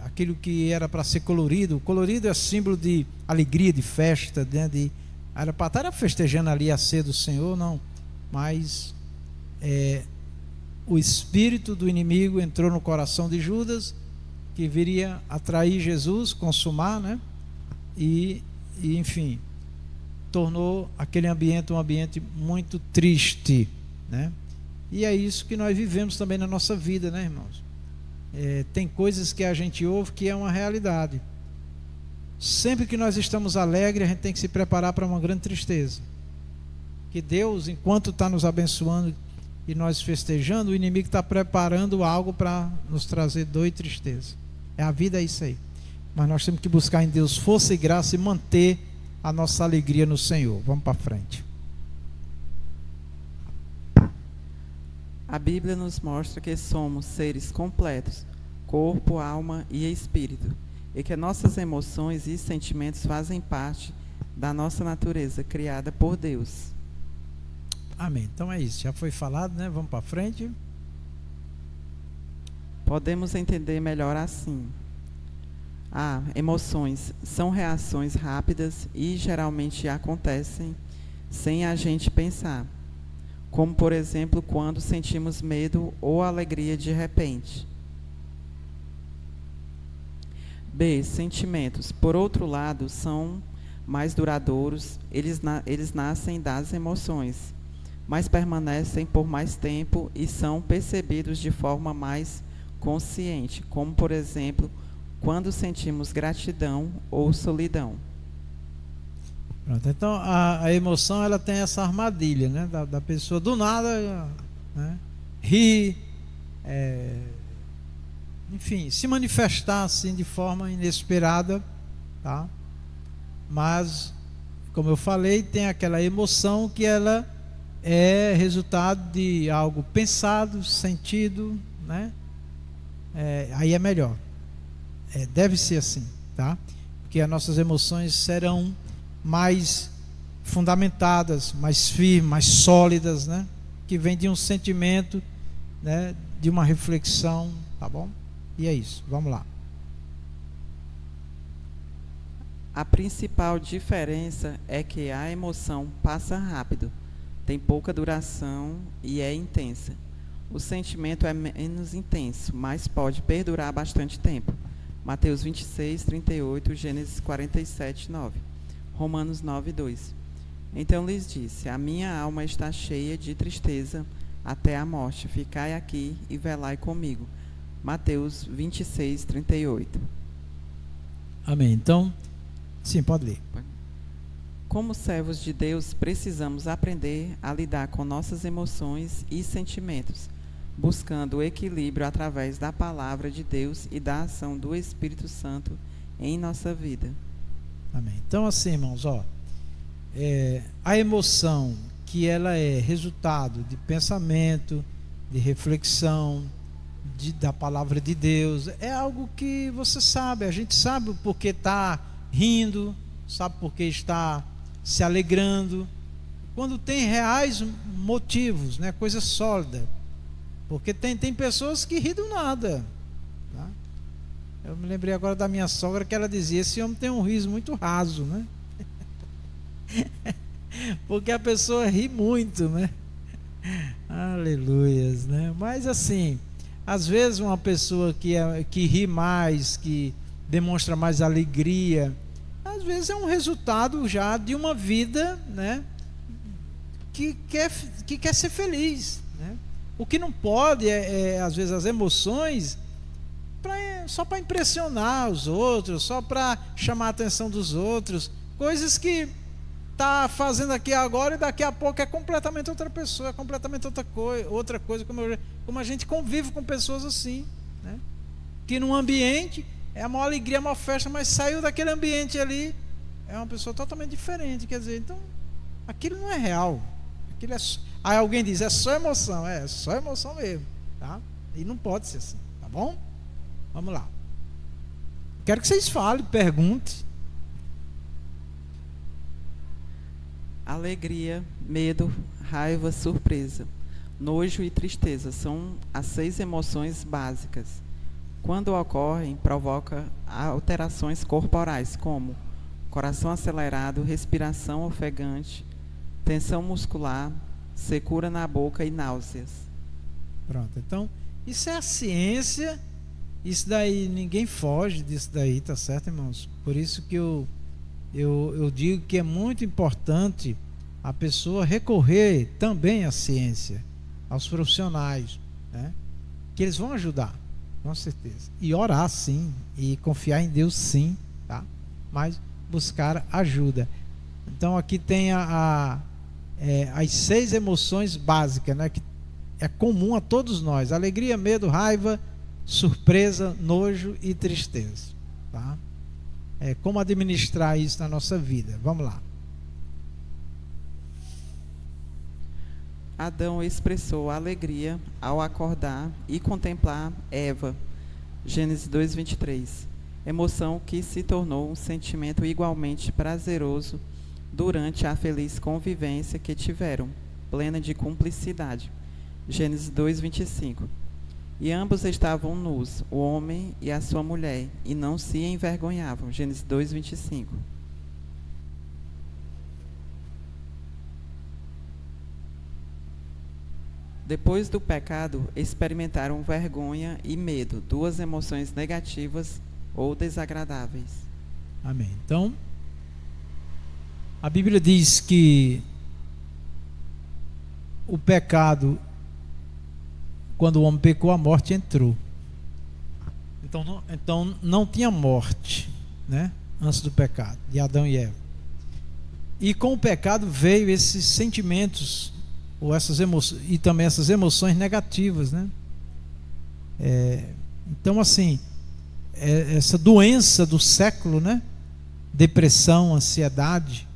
aquilo que era para ser colorido. O colorido é símbolo de alegria, de festa, né? Era para estar festejando ali a ceia do Senhor, não. Mas o espírito do inimigo entrou no coração de Judas, que viria a trair Jesus, consumar, né? E enfim, tornou aquele ambiente um ambiente muito triste, né? E é isso que nós vivemos também na nossa vida, né, irmãos? Tem coisas que a gente ouve que é uma realidade. Sempre que nós estamos alegres, a gente tem que se preparar para uma grande tristeza. Que Deus, enquanto está nos abençoando e nós festejando, o inimigo está preparando algo para nos trazer dor e tristeza. A vida é isso aí. Mas nós temos que buscar em Deus força e graça e manter a nossa alegria no Senhor. Vamos para frente. A Bíblia nos mostra que somos seres completos, corpo, alma e espírito, e que nossas emoções e sentimentos fazem parte da nossa natureza criada por Deus. Amém. Então é isso. Já foi falado, né? Vamos para frente. Podemos entender melhor assim. Emoções são reações rápidas e geralmente acontecem sem a gente pensar, como por exemplo quando sentimos medo ou alegria de repente. B. Sentimentos, por outro lado, são mais duradouros, eles nascem das emoções, mas permanecem por mais tempo e são percebidos de forma mais consciente, como por exemplo quando sentimos gratidão ou solidão. Pronto, então a emoção, ela tem essa armadilha, né? Da pessoa do nada, né? Rir, enfim, se manifestar assim de forma inesperada, tá? mas, como eu falei, tem aquela emoção que ela é resultado de algo pensado, sentido, né? Aí é melhor. Deve ser assim, tá? Porque as nossas emoções serão mais fundamentadas, mais firmes, mais sólidas, né? Que vem de um sentimento, né? De uma reflexão, tá bom? E é isso, vamos lá. A principal diferença é que a emoção passa rápido, tem pouca duração e é intensa. O sentimento é menos intenso, mas pode perdurar bastante tempo. Mateus 26, 38, Gênesis 47, 9. Romanos 9, 2. Então lhes disse: a minha alma está cheia de tristeza até a morte. Ficai aqui e velai comigo. Mateus 26, 38. Amém. Então, sim, pode ler. Como servos de Deus, precisamos aprender a lidar com nossas emoções e sentimentos, buscando o equilíbrio através da palavra de Deus e da ação do Espírito Santo em nossa vida. Amém. Então, assim, irmãos, a emoção, que ela é resultado de pensamento, de reflexão, da palavra de Deus, é algo que você sabe, a gente sabe porque está rindo, sabe porque está se alegrando, quando tem reais motivos, né, coisa sólida. Porque tem pessoas que ri do nada, tá? Eu me lembrei agora da minha sogra, que ela dizia: esse homem tem um riso muito raso, né? Porque a pessoa ri muito, né? Aleluias, né? Mas assim, às vezes uma pessoa que ri mais, que demonstra mais alegria, às vezes é um resultado já de uma vida, né, que quer ser feliz, né? O que não pode às vezes, as emoções só para impressionar os outros, só para chamar a atenção dos outros, coisas que está fazendo aqui agora e daqui a pouco é completamente outra pessoa, é completamente outra coisa, como a gente convive com pessoas assim, né? Que num ambiente é a maior alegria, a maior festa, mas saiu daquele ambiente ali, é uma pessoa totalmente diferente. Quer dizer, então aquilo não é real, aquilo aí alguém diz: é só emoção. É só emoção mesmo, tá? E não pode ser assim, tá bom? Vamos lá, quero que vocês falem, perguntem. Alegria, medo, raiva, surpresa, nojo e tristeza são as 6 emoções básicas. Quando ocorrem, provoca alterações corporais, como coração acelerado, respiração ofegante, tensão muscular, secura na boca e náuseas. Pronto, então isso é a ciência, isso daí ninguém foge disso daí, tá certo, irmãos? Por isso que eu digo que é muito importante a pessoa recorrer também à ciência, aos profissionais, né? Que eles vão ajudar, com certeza. E orar sim, e confiar em Deus sim, tá? Mas buscar ajuda. Então aqui tem as 6 emoções básicas, né? Que é comum a todos nós: alegria, medo, raiva, surpresa, nojo e tristeza, tá? Como administrar isso na nossa vida. Vamos lá. Adão expressou alegria ao acordar e contemplar Eva. Gênesis 2:23. Emoção que se tornou um sentimento igualmente prazeroso durante a feliz convivência que tiveram, plena de cumplicidade. Gênesis 2:25. E ambos estavam nus, o homem e a sua mulher, e não se envergonhavam. Gênesis 2:25. Depois do pecado, experimentaram vergonha e medo, 2 emoções negativas ou desagradáveis. Amém. Então, a Bíblia diz que o pecado, quando o homem pecou, a morte entrou. Então não tinha morte, né, antes do pecado, de Adão e Eva. E com o pecado veio esses sentimentos, ou essas emoções, e também essas emoções negativas, né? Então assim, essa doença do século, né, depressão, ansiedade,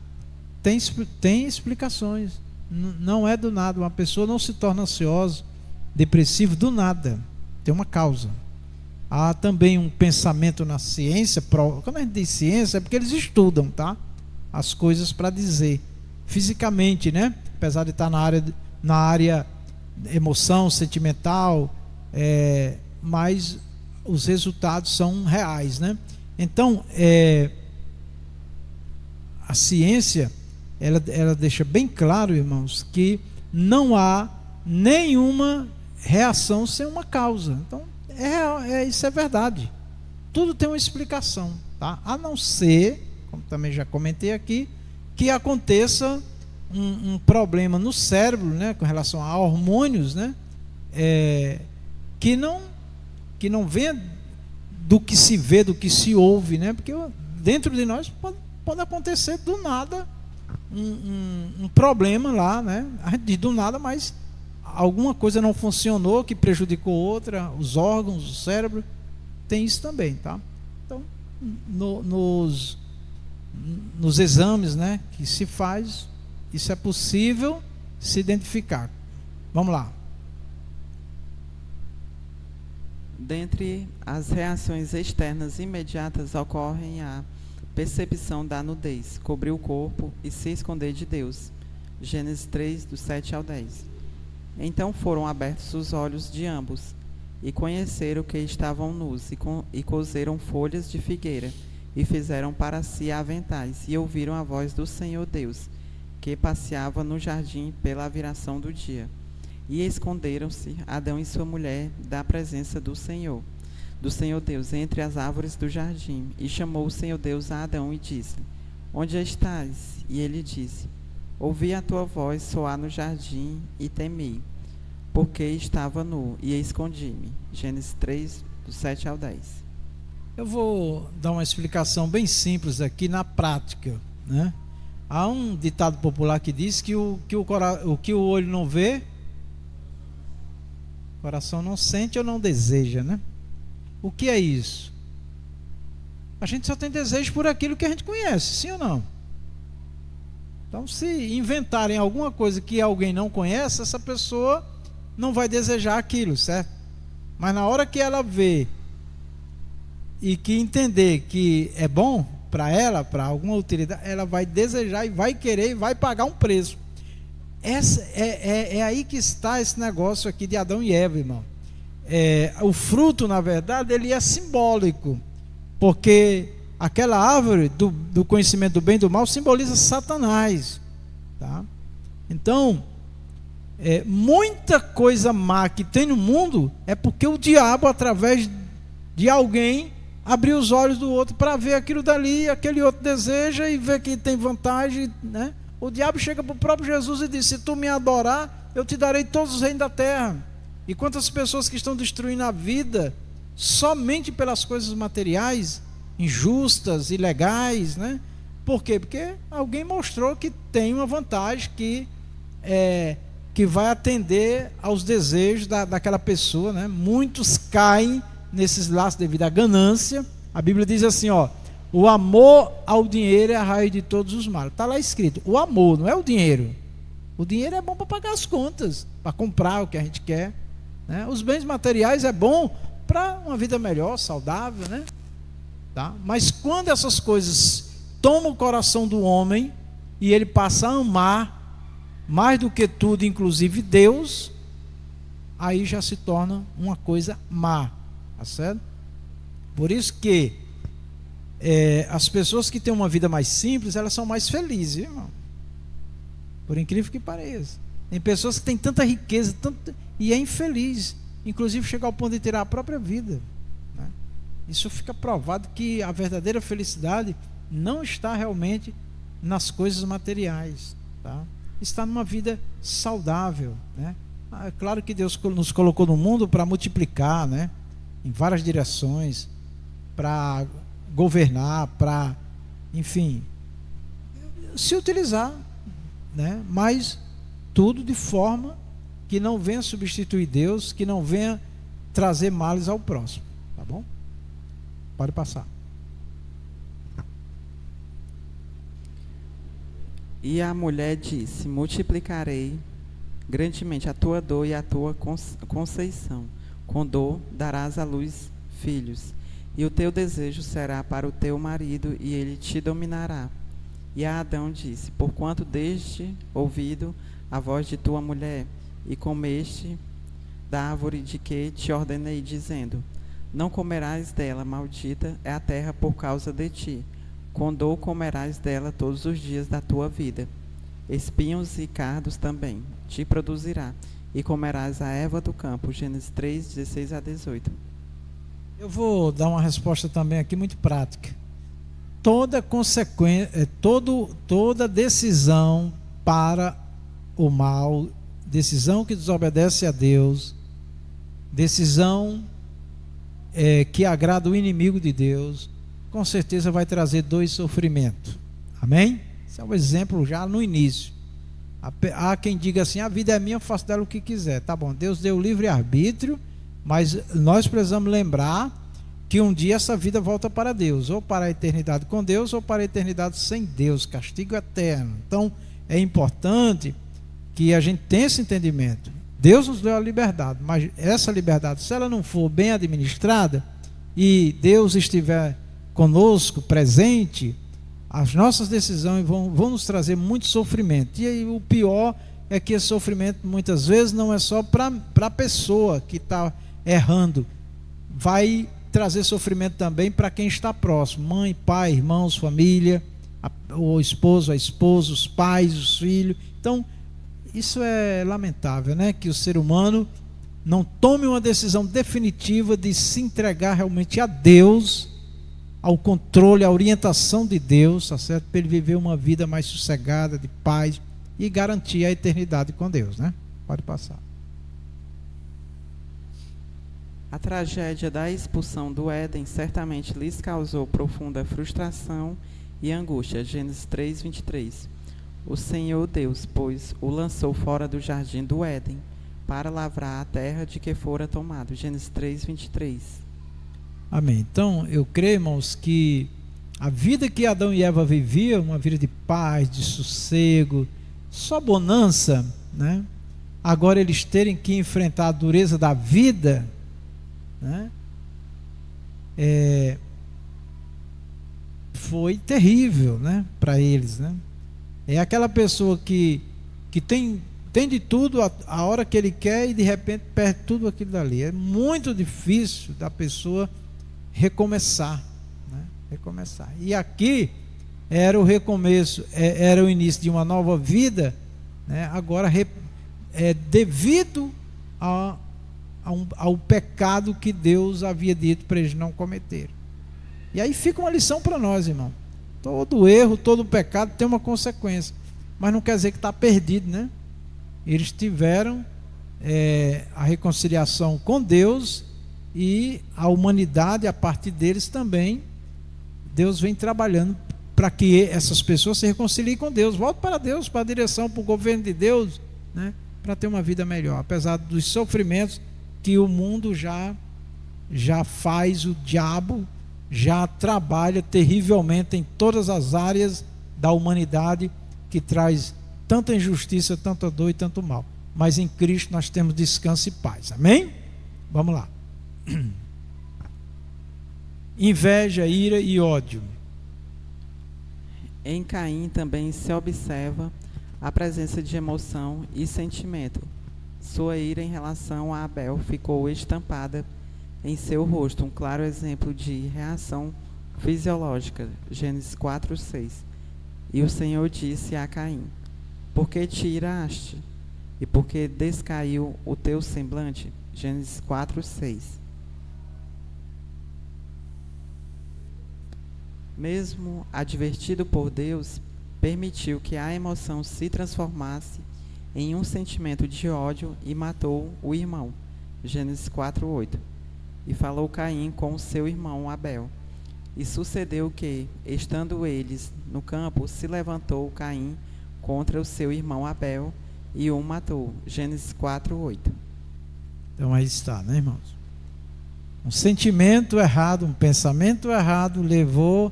tem explicações. Não é do nada. Uma pessoa não se torna ansiosa, depressivo do nada. Tem uma causa. Há também um pensamento na ciência. Quando a gente diz ciência, é porque eles estudam, tá? As coisas para dizer fisicamente, né? Apesar de estar na área emoção, sentimental, mas os resultados são reais, né? Então, a ciência, ela deixa bem claro, irmãos, que não há nenhuma reação sem uma causa. Então, isso é verdade. Tudo tem uma explicação, tá? A não ser, como também já comentei aqui, que aconteça um problema no cérebro, né, com relação a hormônios, né, que não venha do que se vê, do que se ouve, né, porque dentro de nós pode acontecer do nada um problema lá, né, a gente diz do nada, mas alguma coisa não funcionou que prejudicou outra, os órgãos, o cérebro, tem isso também, tá? Então, nos exames, né, que se faz, isso é possível se identificar. Vamos lá. Dentre as reações externas imediatas ocorrem a percepção da nudez, cobrir o corpo e se esconder de Deus. Gênesis 3, do 7 ao 10. Então foram abertos os olhos de ambos, e conheceram que estavam nus, e coseram folhas de figueira, e fizeram para si aventais, e ouviram a voz do Senhor Deus, que passeava no jardim pela viração do dia. E esconderam-se Adão e sua mulher da presença do Senhor Deus, entre as árvores do jardim. E chamou o Senhor Deus a Adão e disse: Onde estás? E ele disse: Ouvi a tua voz soar no jardim e temi, porque estava nu e escondi-me. Gênesis 3, do 7 ao 10. Eu vou dar uma explicação bem simples aqui na prática, né? Há um ditado popular que diz que o que o olho não vê, o coração não sente ou não deseja, né? O que é isso? A gente só tem desejo por aquilo que a gente conhece, sim ou não? Então, se inventarem alguma coisa que alguém não conhece, essa pessoa não vai desejar aquilo, certo? Mas na hora que ela vê e que entender que é bom para ela, para alguma utilidade, ela vai desejar e vai querer e vai pagar um preço. É aí que está esse negócio aqui de Adão e Eva, irmão. O fruto, na verdade, ele é simbólico, porque aquela árvore do conhecimento do bem e do mal simboliza Satanás, tá? Então, muita coisa má que tem no mundo é porque o diabo, através de alguém, abriu os olhos do outro para ver aquilo dali, aquele outro deseja e vê que tem vantagem, né? O diabo chega para o próprio Jesus e diz: se tu me adorar, eu te darei todos os reinos da terra. E quantas pessoas que estão destruindo a vida somente pelas coisas materiais, injustas, ilegais, né? Por quê? Porque alguém mostrou que tem uma vantagem que vai atender aos desejos daquela pessoa, né? Muitos caem nesses laços devido à ganância. A Bíblia diz assim, ó: o amor ao dinheiro é a raiz de todos os males. Está lá escrito, o amor, não é o dinheiro. O dinheiro é bom para pagar as contas, para comprar o que a gente quer, né? Os bens materiais é bom para uma vida melhor, saudável, né? Tá? Mas quando essas coisas tomam o coração do homem e ele passa a amar mais do que tudo, inclusive Deus, aí já se torna uma coisa má, tá certo? Por isso que as pessoas que têm uma vida mais simples, elas são mais felizes, irmão. Por incrível que pareça. Tem pessoas que têm tanta riqueza, e é infeliz, inclusive chega ao ponto de tirar a própria vida, né? Isso fica provado que a verdadeira felicidade não está realmente nas coisas materiais, tá? Está numa vida saudável, né? É claro que Deus nos colocou no mundo para multiplicar, né? Em várias direções, para governar, para, enfim, se utilizar, né? Mas tudo de forma que não venha substituir Deus, que não venha trazer males ao próximo, tá bom? Pode passar. E a mulher disse: multiplicarei grandemente a tua dor e a tua conceição. Com dor darás à luz filhos, e o teu desejo será para o teu marido, e ele te dominará. E a Adão disse: porquanto deste ouvido a voz de tua mulher, e comeste da árvore de que te ordenei, dizendo: não comerás dela, maldita é a terra por causa de ti. Com dor comerás dela todos os dias da tua vida. Espinhos e cardos também te produzirá, e comerás a erva do campo. Gênesis 3, 16 a 18. Eu vou dar uma resposta também aqui muito prática. Toda consequência, toda decisão para o mal, decisão que desobedece a Deus, decisão que agrada o inimigo de Deus, com certeza vai trazer dor e sofrimento. Amém? Esse é um exemplo já no início. Há quem diga assim: a vida é minha, eu faço dela o que quiser. Tá bom, Deus deu livre-arbítrio, mas nós precisamos lembrar que um dia essa vida volta para Deus, ou para a eternidade com Deus, ou para a eternidade sem Deus, castigo eterno. Então é importante que a gente tenha esse entendimento. Deus nos deu a liberdade, mas essa liberdade, se ela não for bem administrada e Deus estiver conosco, presente, as nossas decisões vão nos trazer muito sofrimento. E aí o pior é que esse sofrimento muitas vezes não é só para a pessoa que está errando, vai trazer sofrimento também para quem está próximo: mãe, pai, irmãos, família, o esposo, a esposa, os pais, os filhos. Então isso é lamentável, né? Que o ser humano não tome uma decisão definitiva de se entregar realmente a Deus, ao controle, à orientação de Deus, tá certo? Para ele viver uma vida mais sossegada, de paz, e garantir a eternidade com Deus, né? Pode passar. A tragédia da expulsão do Éden certamente lhes causou profunda frustração e angústia. Gênesis 3, 23. O Senhor Deus, pois, o lançou fora do jardim do Éden, para lavrar a terra de que fora tomado. Gênesis 3, 23. Amém. Então, eu creio, irmãos, que a vida que Adão e Eva viviam, uma vida de paz, de sossego, só bonança, né? Agora eles terem que enfrentar a dureza da vida, né? Foi terrível, né? Para eles, né? É aquela pessoa que tem de tudo a hora que ele quer e de repente perde tudo aquilo dali. É muito difícil da pessoa recomeçar, né? Recomeçar. E aqui era o recomeço, era o início de uma nova vida, né? Agora devido ao pecado que Deus havia dito para eles não cometerem. E aí fica uma lição para nós, irmão. Todo erro, todo pecado tem uma consequência, mas não quer dizer que está perdido, né? Eles tiveram a reconciliação com Deus, e a humanidade, a partir deles também, Deus vem trabalhando para que essas pessoas se reconciliem com Deus, voltem para Deus, para a direção, para o governo de Deus, né? Para ter uma vida melhor, apesar dos sofrimentos que o mundo já faz, o diabo já trabalha terrivelmente em todas as áreas da humanidade, que traz tanta injustiça, tanta dor e tanto mal. Mas em Cristo nós temos descanso e paz. Amém? Vamos lá. Inveja, ira e ódio. Em Caim também se observa a presença de emoção e sentimento. Sua ira em relação a Abel ficou estampada em seu rosto, um claro exemplo de reação fisiológica. Gênesis 4, 6. E o Senhor disse a Caim: por que te iraste? E por que descaiu o teu semblante? Gênesis 4, 6. Mesmo advertido por Deus, permitiu que a emoção se transformasse em um sentimento de ódio e matou o irmão. Gênesis 4, 8. E falou Caim com seu irmão Abel. E sucedeu que, estando eles no campo, se levantou Caim contra o seu irmão Abel e o matou. Gênesis 4, 8. Então aí está, né, irmãos? Um sentimento errado, um pensamento errado levou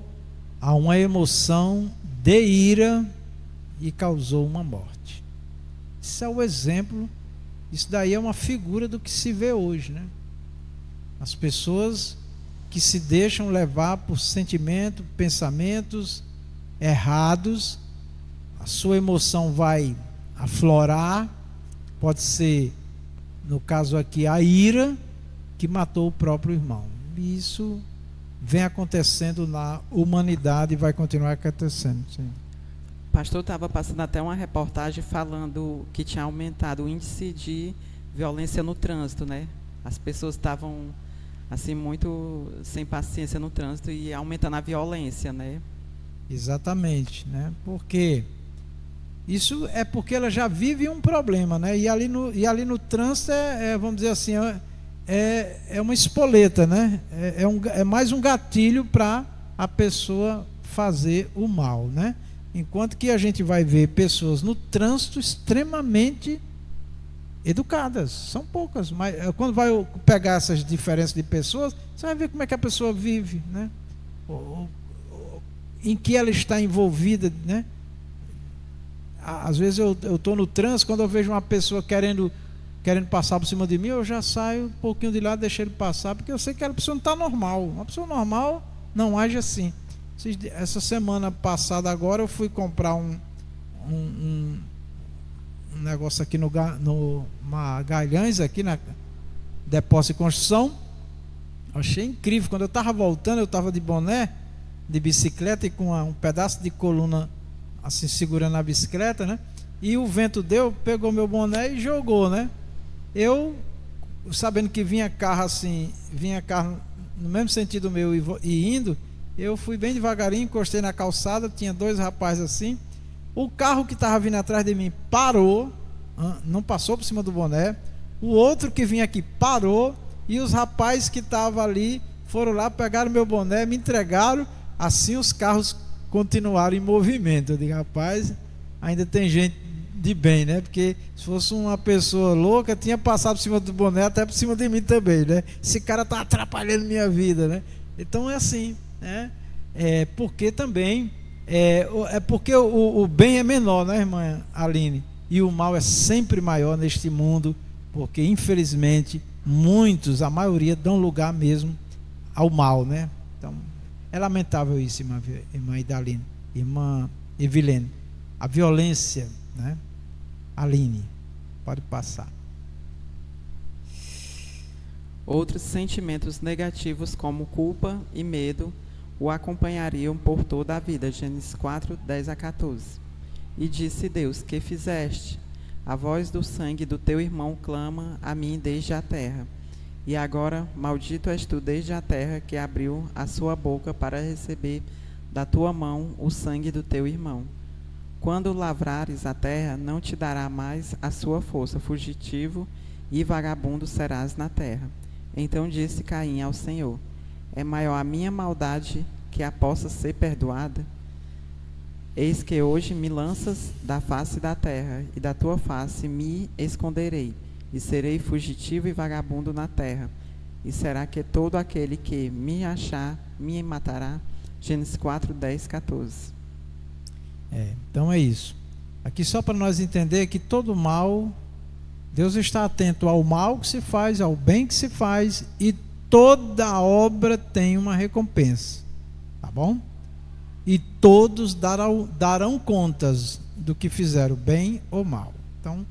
a uma emoção de ira, e causou uma morte. Isso é o exemplo, isso daí é uma figura do que se vê hoje, né? As pessoas que se deixam levar por sentimentos, pensamentos errados, a sua emoção vai aflorar, pode ser, no caso aqui, a ira, que matou o próprio irmão. E isso vem acontecendo na humanidade e vai continuar acontecendo. Sim. O pastor estava passando até uma reportagem falando que tinha aumentado o índice de violência no trânsito, né? As pessoas estavam assim muito sem paciência no trânsito e aumentando a violência, né? Exatamente, né? Porque isso é porque ela já vive um problema, né? E ali no trânsito vamos dizer assim, é uma espoleta, né? É mais um gatilho para a pessoa fazer o mal, né? Enquanto que a gente vai ver pessoas no trânsito extremamente educadas, são poucas, mas quando vai pegar essas diferenças de pessoas, você vai ver como é que a pessoa vive, né? Em que ela está envolvida, né? Às vezes eu estou no trânsito, quando eu vejo uma pessoa querendo passar por cima de mim, eu já saio um pouquinho de lá, deixo ele passar, porque eu sei que aquela pessoa não está normal. Uma pessoa normal não age assim. Essa semana passada agora eu fui comprar um negócio aqui no Magalhães, aqui na Depósito e Construção. Achei incrível. Quando eu estava voltando, eu estava de boné, de bicicleta e com um pedaço de coluna assim segurando a bicicleta, né? E o vento pegou meu boné e jogou, né? Eu, sabendo que vinha carro no mesmo sentido meu e indo, eu fui bem devagarinho, encostei na calçada, tinha dois rapazes assim. O carro que estava vindo atrás de mim parou, não passou por cima do boné. O outro que vinha aqui parou, e os rapazes que estavam ali foram lá, pegaram meu boné, me entregaram. Assim os carros continuaram em movimento. Eu digo, rapaz, ainda tem gente de bem, né? Porque se fosse uma pessoa louca, tinha passado por cima do boné, até por cima de mim também, né? Esse cara está atrapalhando minha vida, né? Então é assim, né? Porque também porque o bem é menor, né, irmã Aline? E o mal é sempre maior neste mundo, porque infelizmente muitos, a maioria, dão lugar mesmo ao mal, né? Então é lamentável isso, irmã Idaline, irmã Evilene. A violência, né? Aline, pode passar. Outros sentimentos negativos, como culpa e medo, o acompanhariam por toda a vida. Gênesis 4, 10 a 14. E disse Deus: que fizeste? A voz do sangue do teu irmão clama a mim desde a terra. E agora, maldito és tu desde a terra, que abriu a sua boca para receber da tua mão o sangue do teu irmão. Quando lavrares a terra, não te dará mais a sua força, fugitivo e vagabundo serás na terra. Então disse Caim ao Senhor: é maior a minha maldade que a possa ser perdoada? Eis que hoje me lanças da face da terra, e da tua face me esconderei, e serei fugitivo e vagabundo na terra. E será que todo aquele que me achar me matará? Gênesis 4, 10, 14. Então é isso. Aqui só para nós entender que todo mal, Deus está atento ao mal que se faz, ao bem que se faz, e toda obra tem uma recompensa, tá bom? E todos darão contas do que fizeram, bem ou mal. Então,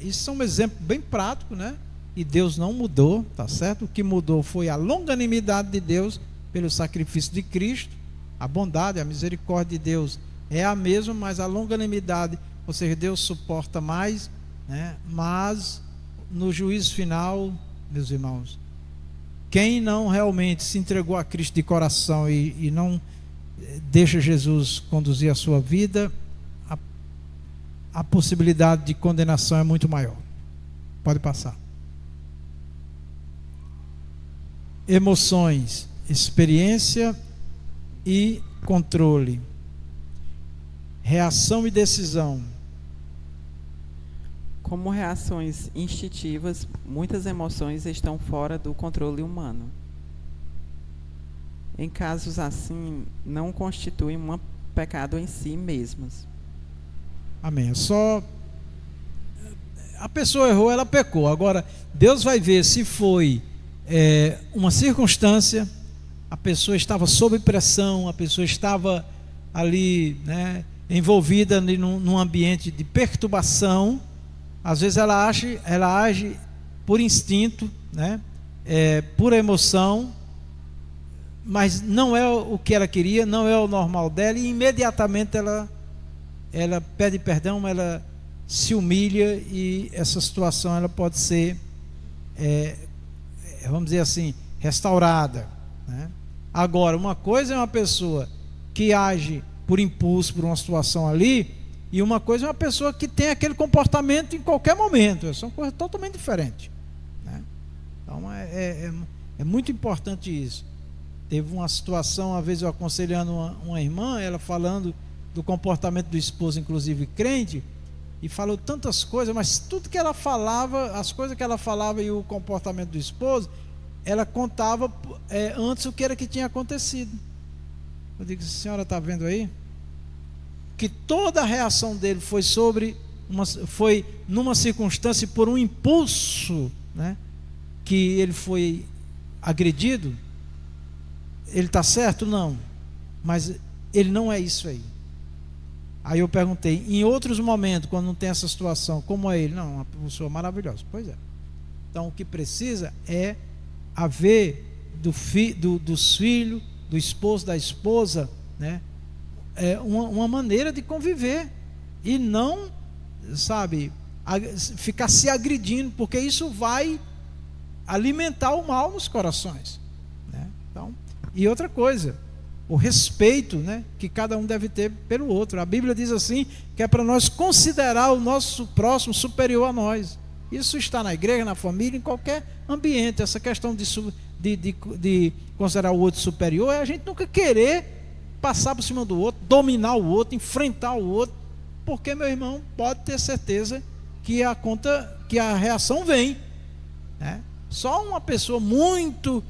isso é um exemplo bem prático, né? E Deus não mudou, tá certo? O que mudou foi a longanimidade de Deus pelo sacrifício de Cristo. A bondade, a misericórdia de Deus é a mesma, mas a longanimidade, ou seja, Deus suporta mais, né? Mas no juízo final, meus irmãos, quem não realmente se entregou a Cristo de coração e não deixa Jesus conduzir a sua vida, a possibilidade de condenação é muito maior. Pode passar. Emoções, experiência e controle. Reação e decisão. Como reações instintivas, muitas emoções estão fora do controle humano. Em casos assim, não constituem um pecado em si mesmos. Amém. Só a pessoa errou, ela pecou. Agora, Deus vai ver se foi uma circunstância, a pessoa estava sob pressão, a pessoa estava ali, né, envolvida num ambiente de perturbação. Às vezes ela age por instinto, né, por emoção, mas não é o que ela queria, não é o normal dela, e imediatamente ela pede perdão, ela se humilha, e essa situação ela pode ser, vamos dizer assim, restaurada, né? Agora, uma coisa é uma pessoa que age por impulso, por uma situação ali, e uma coisa é uma pessoa que tem aquele comportamento em qualquer momento. São coisas totalmente diferentes, né? Então é muito importante isso. Teve uma situação, uma vez eu aconselhando uma irmã, ela falando do comportamento do esposo, inclusive crente, e falou tantas coisas, mas tudo que ela falava, as coisas que ela falava e o comportamento do esposo, ela contava antes o que era que tinha acontecido. Eu digo: a senhora está vendo aí? Que toda a reação dele foi numa circunstância, por um impulso, né, que ele foi agredido. Ele está certo? Não, mas ele não é isso aí. Aí eu perguntei: em outros momentos, quando não tem essa situação, como é ele? Não, uma pessoa maravilhosa. Pois é. Então o que precisa é haver dos filhos, do esposo, da esposa, né, uma maneira de conviver, e não, sabe, ficar se agredindo, porque isso vai alimentar o mal nos corações, né? Então, e outra coisa, o respeito, né, que cada um deve ter pelo outro. A Bíblia diz assim, que é para nós considerar o nosso próximo superior a nós. Isso está na igreja, na família, em qualquer ambiente. Essa questão de considerar o outro superior é a gente nunca querer passar por cima do outro, dominar o outro, enfrentar o outro, porque, meu irmão, pode ter certeza que a reação vem, né? Só uma pessoa muito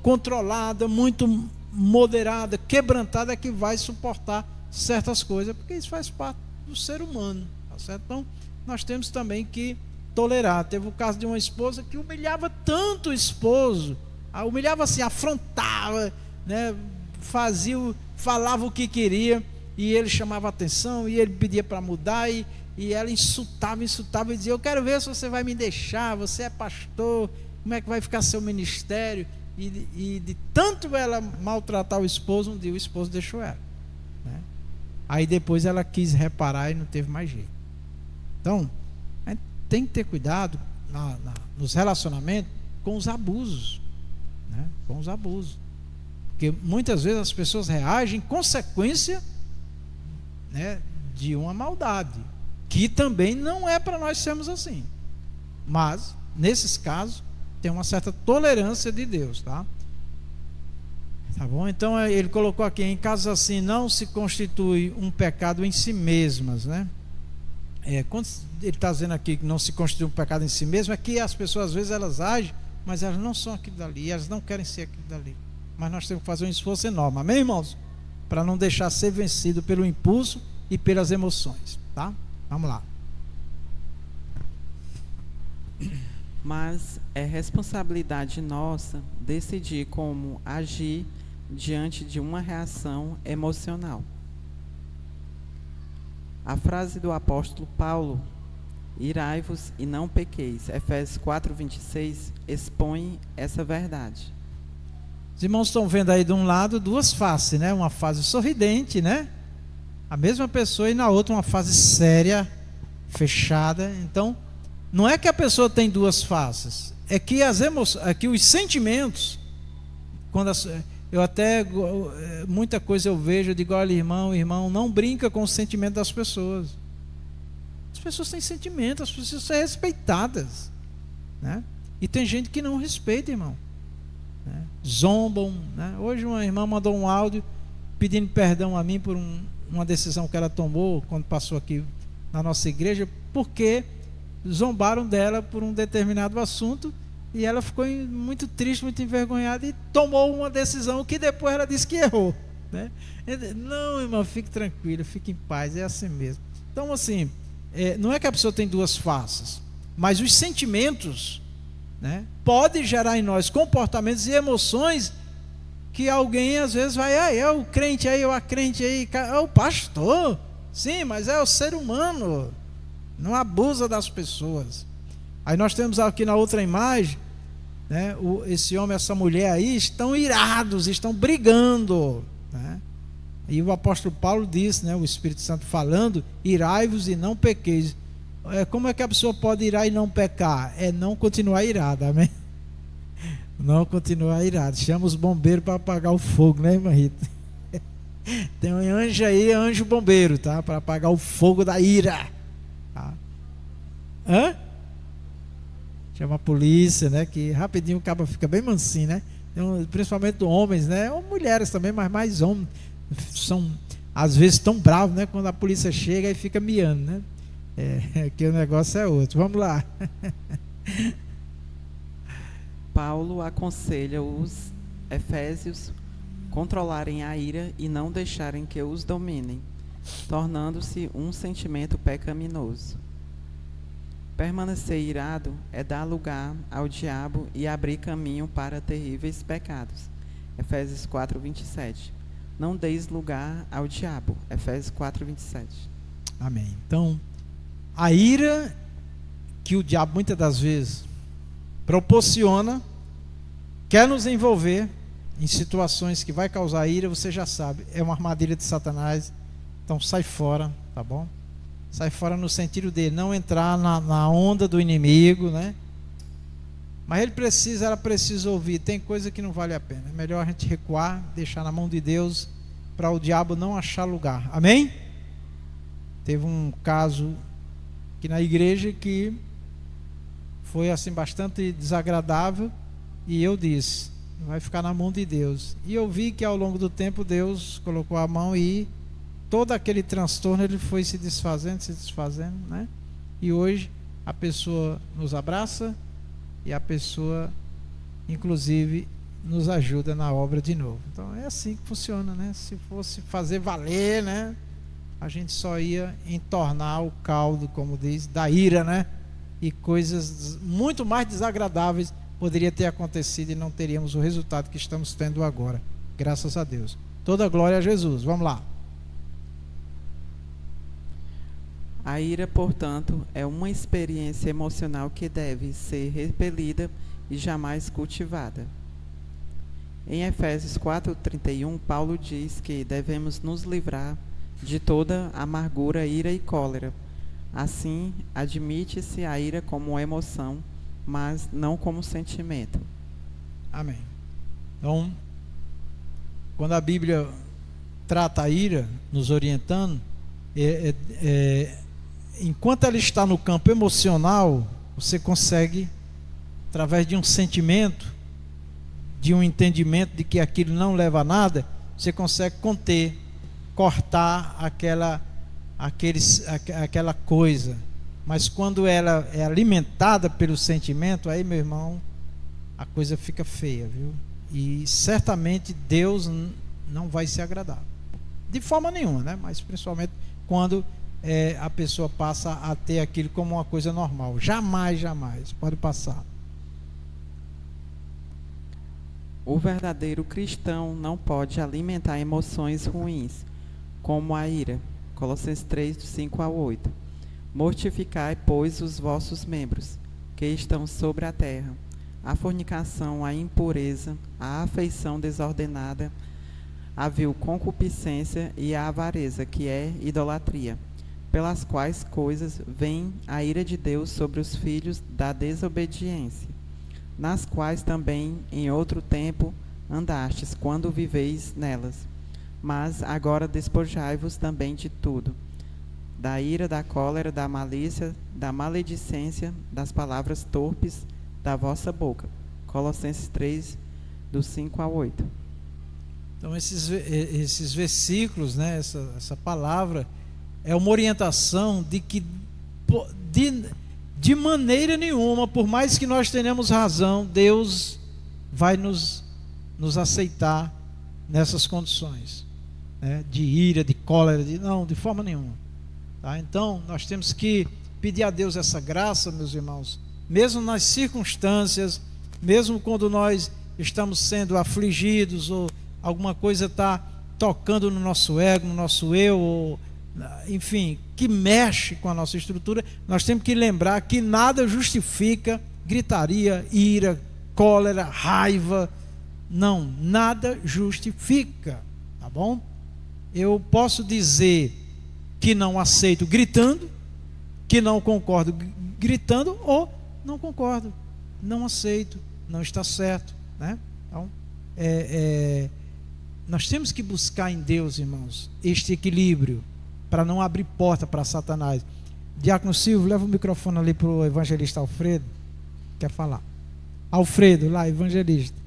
controlada, muito moderada, quebrantada, é que vai suportar certas coisas, porque isso faz parte do ser humano, tá certo? Então nós temos também que tolerar. Teve o caso de uma esposa que humilhava tanto o esposo, humilhava assim, afrontava, né, falava o que queria, e ele chamava atenção, e ele pedia para mudar, e ela insultava e dizia: eu quero ver se você vai me deixar, você é pastor, como é que vai ficar seu ministério? E de tanto ela maltratar o esposo, um dia o esposo deixou ela, né? Aí depois ela quis reparar e não teve mais jeito. Então a gente tem que ter cuidado nos relacionamentos com os abusos, né? Com os abusos, porque muitas vezes as pessoas reagem em consequência, né, de uma maldade, que também não é para nós sermos assim, mas nesses casos tem uma certa tolerância de Deus, tá? Tá bom? Então ele colocou aqui: em casos assim não se constitui um pecado em si mesmas, né? Quando ele está dizendo aqui que não se constitui um pecado em si mesmo, é que as pessoas às vezes elas agem, mas elas não são aquilo dali, elas não querem ser aquilo dali, mas nós temos que fazer um esforço enorme, amém, irmãos? Para não deixar ser vencido pelo impulso e pelas emoções, tá? Vamos lá. Mas é responsabilidade nossa decidir como agir diante de uma reação emocional. A frase do apóstolo Paulo, irai-vos e não pequeis, Efésios 4:26, expõe essa verdade. Os irmãos estão vendo aí de um lado duas faces, né? Uma face sorridente, né? A mesma pessoa, e na outra uma face séria, fechada. Então não é que a pessoa tem duas faces, é que os sentimentos, muita coisa eu vejo, eu digo: olha, irmão, não brinca com o sentimento das pessoas. As pessoas têm sentimento, as pessoas são respeitadas, né? E tem gente que não respeita, irmão, né? Zombam, né? Hoje uma irmã mandou um áudio pedindo perdão a mim por uma decisão que ela tomou quando passou aqui na nossa igreja, porque zombaram dela por um determinado assunto, e ela ficou muito triste, muito envergonhada, e tomou uma decisão que depois ela disse que errou, né? Não, irmão, fique tranquilo, fique em paz, é assim mesmo. Então, assim, não é que a pessoa tem duas faces, mas os sentimentos, né, podem gerar em nós comportamentos e emoções que alguém às vezes vai, é o crente aí, ou a crente aí, é o pastor. Sim, mas é o ser humano, não abusa das pessoas. Aí nós temos aqui na outra imagem, né, esse homem e essa mulher aí estão irados, estão brigando, né? E o apóstolo Paulo disse, né, o Espírito Santo falando, irai-vos e não pequeis. Como é que a pessoa pode irar e não pecar? É não continuar irado, amém? Não continuar irado. Chama os bombeiros para apagar o fogo, né, irmã Rita? Tem um anjo aí, anjo bombeiro, tá? Para apagar o fogo da ira. Tá? Hã? Chama a polícia, né? Que rapidinho o cabo fica bem mansinho, né? Principalmente homens, né? Ou mulheres também, mas mais homens. São, às vezes, tão bravos, né? Quando a polícia chega e fica miando, né? Que o negócio é outro. Vamos lá. Paulo aconselha os efésios controlarem a ira e não deixarem que os dominem, tornando-se um sentimento pecaminoso. Permanecer irado é dar lugar ao diabo e abrir caminho para terríveis pecados. Efésios 4:27. Não deis lugar ao diabo. Efésios 4:27. Amém. Então, a ira que o diabo muitas das vezes proporciona, quer nos envolver em situações que vai causar ira, você já sabe, é uma armadilha de Satanás. Então sai fora, tá bom? Sai fora no sentido de não entrar na onda do inimigo, né? Mas ela precisa ouvir. Tem coisa que não vale a pena. É melhor a gente recuar, deixar na mão de Deus, para o diabo não achar lugar. Amém? Teve um caso aqui na igreja que foi assim bastante desagradável, e eu disse, vai ficar na mão de Deus. E eu vi que ao longo do tempo Deus colocou a mão e todo aquele transtorno ele foi se desfazendo, né? E hoje a pessoa nos abraça e a pessoa inclusive nos ajuda na obra de novo. Então é assim que funciona, né? Se fosse fazer valer, né, a gente só ia entornar o caldo, como diz, da ira, né? E coisas muito mais desagradáveis poderia ter acontecido e não teríamos o resultado que estamos tendo agora. Graças a Deus. Toda glória a Jesus. Vamos lá. A ira, portanto, é uma experiência emocional que deve ser repelida e jamais cultivada. Em Efésios 4:31, Paulo diz que devemos nos livrar de toda amargura, ira e cólera. Assim, admite-se a ira como emoção, mas não como sentimento. Amém. Então, quando a Bíblia trata a ira, nos orientando, enquanto ela está no campo emocional, você consegue, através de um sentimento, de um entendimento de que aquilo não leva a nada, você consegue conter, cortar aquela coisa. Mas quando ela é alimentada pelo sentimento, aí, meu irmão, a coisa fica feia, viu? E certamente Deus não vai se agradar de forma nenhuma, né? Mas principalmente quando a pessoa passa a ter aquilo como uma coisa normal. Jamais pode passar. O verdadeiro cristão não pode alimentar emoções ruins, como a ira. Colossenses 3:5-8. Mortificai, pois, os vossos membros, que estão sobre a terra, a fornicação, a impureza, a afeição desordenada, a vil concupiscência e a avareza, que é idolatria, pelas quais coisas vem a ira de Deus sobre os filhos da desobediência, nas quais também em outro tempo andastes, quando viveis nelas. Mas agora despojai-vos também de tudo, da ira, da cólera, da malícia, da maledicência, das palavras torpes da vossa boca. Colossenses 3:5-8. Então esses versículos, né, essa palavra é uma orientação de que de maneira nenhuma, por mais que nós tenhamos razão, Deus vai nos aceitar nessas condições, né, de ira, de cólera, de forma nenhuma. tá? Então, nós temos que pedir a Deus essa graça, meus irmãos, mesmo nas circunstâncias, mesmo quando nós estamos sendo afligidos ou alguma coisa está tocando no nosso ego, no nosso eu, ou, enfim, que mexe com a nossa estrutura, nós temos que lembrar que nada justifica gritaria, ira, cólera, raiva. Não, nada justifica, tá bom? Eu posso dizer que não aceito gritando, que não concordo gritando, ou não concordo, não aceito, não está certo, né? Então, nós temos que buscar em Deus, irmãos, este equilíbrio, para não abrir porta para Satanás. Diácono Silvio, leva o microfone ali para o evangelista Alfredo, quer falar. Alfredo, lá, evangelista.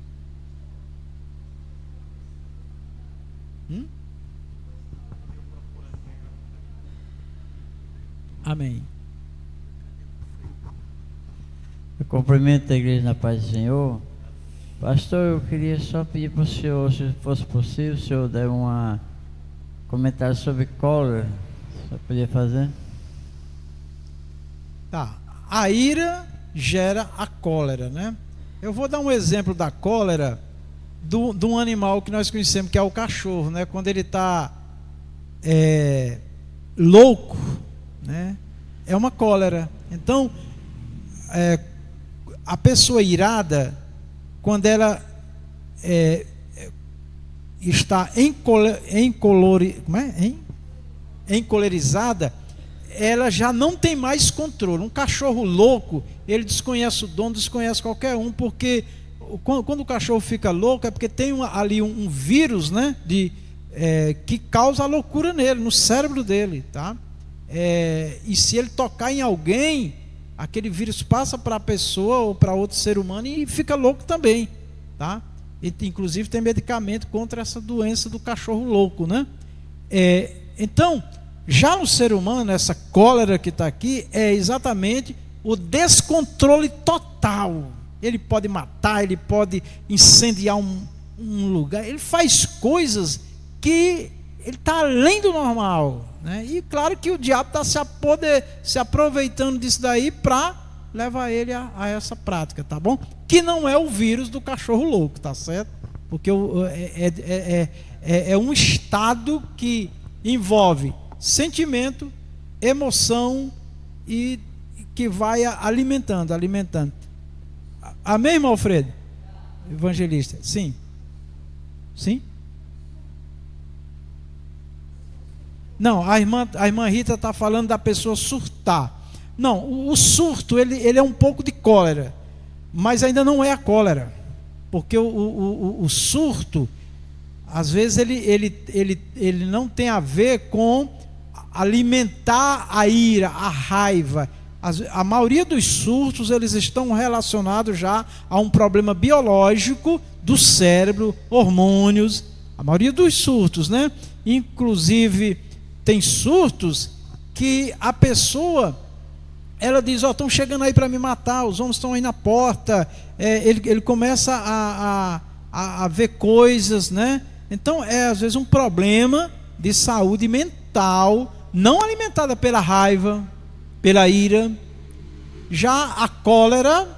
Amém. Eu cumprimento a igreja na paz do Senhor. Pastor, eu queria só pedir para o senhor, se fosse possível, o senhor der um comentário sobre cólera. Só podia fazer? Tá. A ira gera a cólera, né? Eu vou dar um exemplo da cólera de um animal que nós conhecemos, que é o cachorro, né? Quando ele está louco, né? É uma cólera. Então, a pessoa irada, quando ela está encolerizada, ela já não tem mais controle. Um cachorro louco, ele desconhece o dono, desconhece qualquer um, porque quando o cachorro fica louco é porque tem ali um vírus, né, que causa a loucura nele, no cérebro dele, tá? E se ele tocar em alguém, aquele vírus passa para a pessoa ou para outro ser humano e fica louco também, tá? E, inclusive tem medicamento contra essa doença do cachorro louco, né? Então, já no ser humano, essa cólera que está aqui é exatamente o descontrole total. Ele pode matar, ele pode incendiar um lugar, ele faz coisas que ele está além do normal, né? E claro que o diabo está se aproveitando disso daí para levar ele a essa prática, tá bom? Que não é o vírus do cachorro louco, tá certo? Porque é um estado que envolve sentimento, emoção e que vai alimentando. Amém, irmão Alfredo? Evangelista, sim. Sim? Não, a irmã Rita está falando da pessoa surtar. Não, o surto ele é um pouco de cólera, mas ainda não é a cólera, porque o surto, às vezes ele não tem a ver com alimentar a ira, a raiva. A maioria dos surtos, eles estão relacionados já a um problema biológico do cérebro, hormônios, a maioria dos surtos, né? Inclusive tem surtos que a pessoa, ela diz, estão chegando aí para me matar, os homens estão aí na porta, ele começa a ver coisas, né? Então às vezes um problema de saúde mental, não alimentada pela raiva, pela ira. Já a cólera,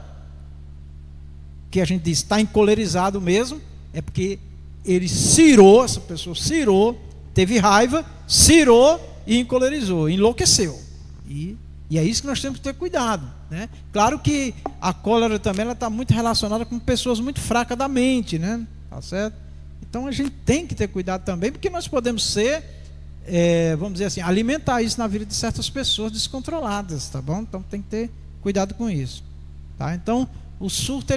que a gente diz, está encolerizado mesmo, é porque ele cirou, essa pessoa cirou, teve raiva, cirou e encolerizou, enlouqueceu. E é isso que nós temos que ter cuidado, né? Claro que a cólera também está muito relacionada com pessoas muito fracas da mente, né? Tá certo? Então a gente tem que ter cuidado também, porque nós podemos ser, vamos dizer assim, alimentar isso na vida de certas pessoas descontroladas, tá bom? Então tem que ter cuidado com isso, tá? Então o surto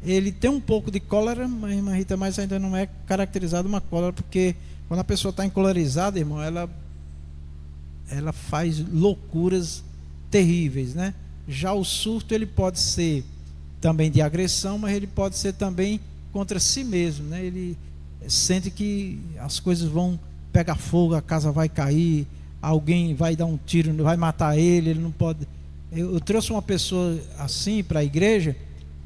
ele tem um pouco de cólera, mas, irmã Rita, mas ainda não é caracterizado uma cólera, porque quando a pessoa está encolerizada, irmão, ela faz loucuras terríveis, né? Já o surto ele pode ser também de agressão, mas ele pode ser também contra si mesmo, né? Ele sente que as coisas vão pegar fogo, a casa vai cair, alguém vai dar um tiro, vai matar ele não pode. Eu trouxe uma pessoa assim para a igreja,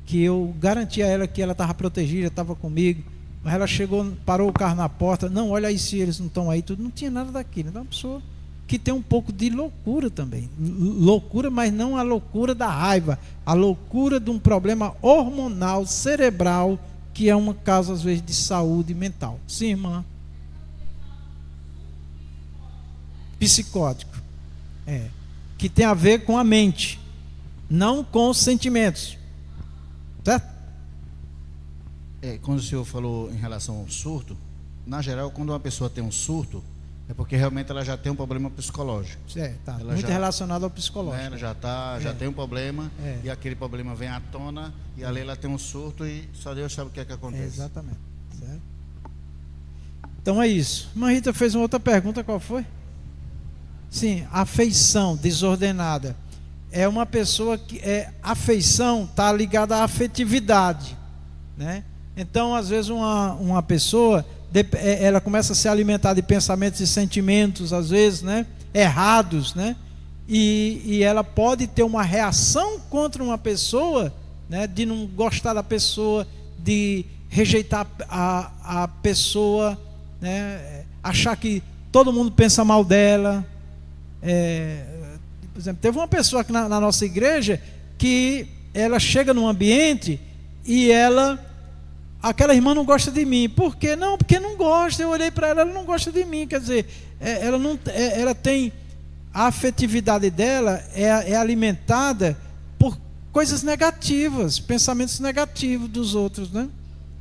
que eu garanti a ela que ela estava protegida, estava comigo, mas ela chegou, parou o carro na porta, não, olha aí se eles não estão aí, tudo, não tinha nada daquilo. Então a pessoa que tem um pouco de loucura também. Loucura, mas não a loucura da raiva, a loucura de um problema hormonal, cerebral, que é uma causa, às vezes, de saúde mental. Sim, irmã? Psicótico. Que tem a ver com a mente, não com os sentimentos. Certo? Quando o senhor falou em relação ao surto, na geral, quando uma pessoa tem um surto, é porque realmente ela já tem um problema psicológico. Tá Ela muito já, relacionado ao psicológico. Ela já tem um problema, e aquele problema vem à tona, e ali ela tem um surto, e só Deus sabe o que é que acontece. Exatamente. Certo? Então é isso. Irmã Rita fez uma outra pergunta, qual foi? Sim, afeição desordenada. É uma pessoa que afeição está ligada à afetividade, né? Então, às vezes, uma pessoa, ela começa a se alimentar de pensamentos e sentimentos, às vezes, né, errados, né? E ela pode ter uma reação contra uma pessoa, né, de não gostar da pessoa, de rejeitar a pessoa, né, achar que todo mundo pensa mal dela. Por exemplo, teve uma pessoa aqui na nossa igreja que ela chega num ambiente e aquela irmã não gosta de mim. Por quê? Não, porque não gosta. Eu olhei para ela, ela não gosta de mim. Quer dizer, ela tem a afetividade dela é alimentada por coisas negativas, pensamentos negativos dos outros, né?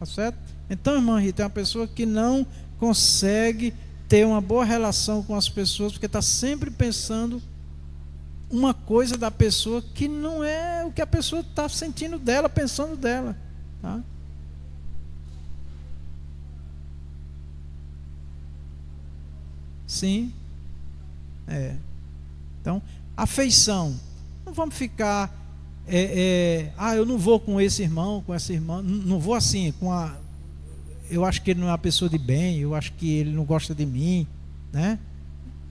Tá certo? Então, irmã Rita, é uma pessoa que não consegue ter uma boa relação com as pessoas, porque está sempre pensando uma coisa da pessoa que não é o que a pessoa está sentindo dela, pensando dela, tá? Sim. Então, afeição. Não vamos ficar eu não vou com esse irmão, com essa irmã, não vou assim, eu acho que ele não é uma pessoa de bem, eu acho que ele não gosta de mim, né?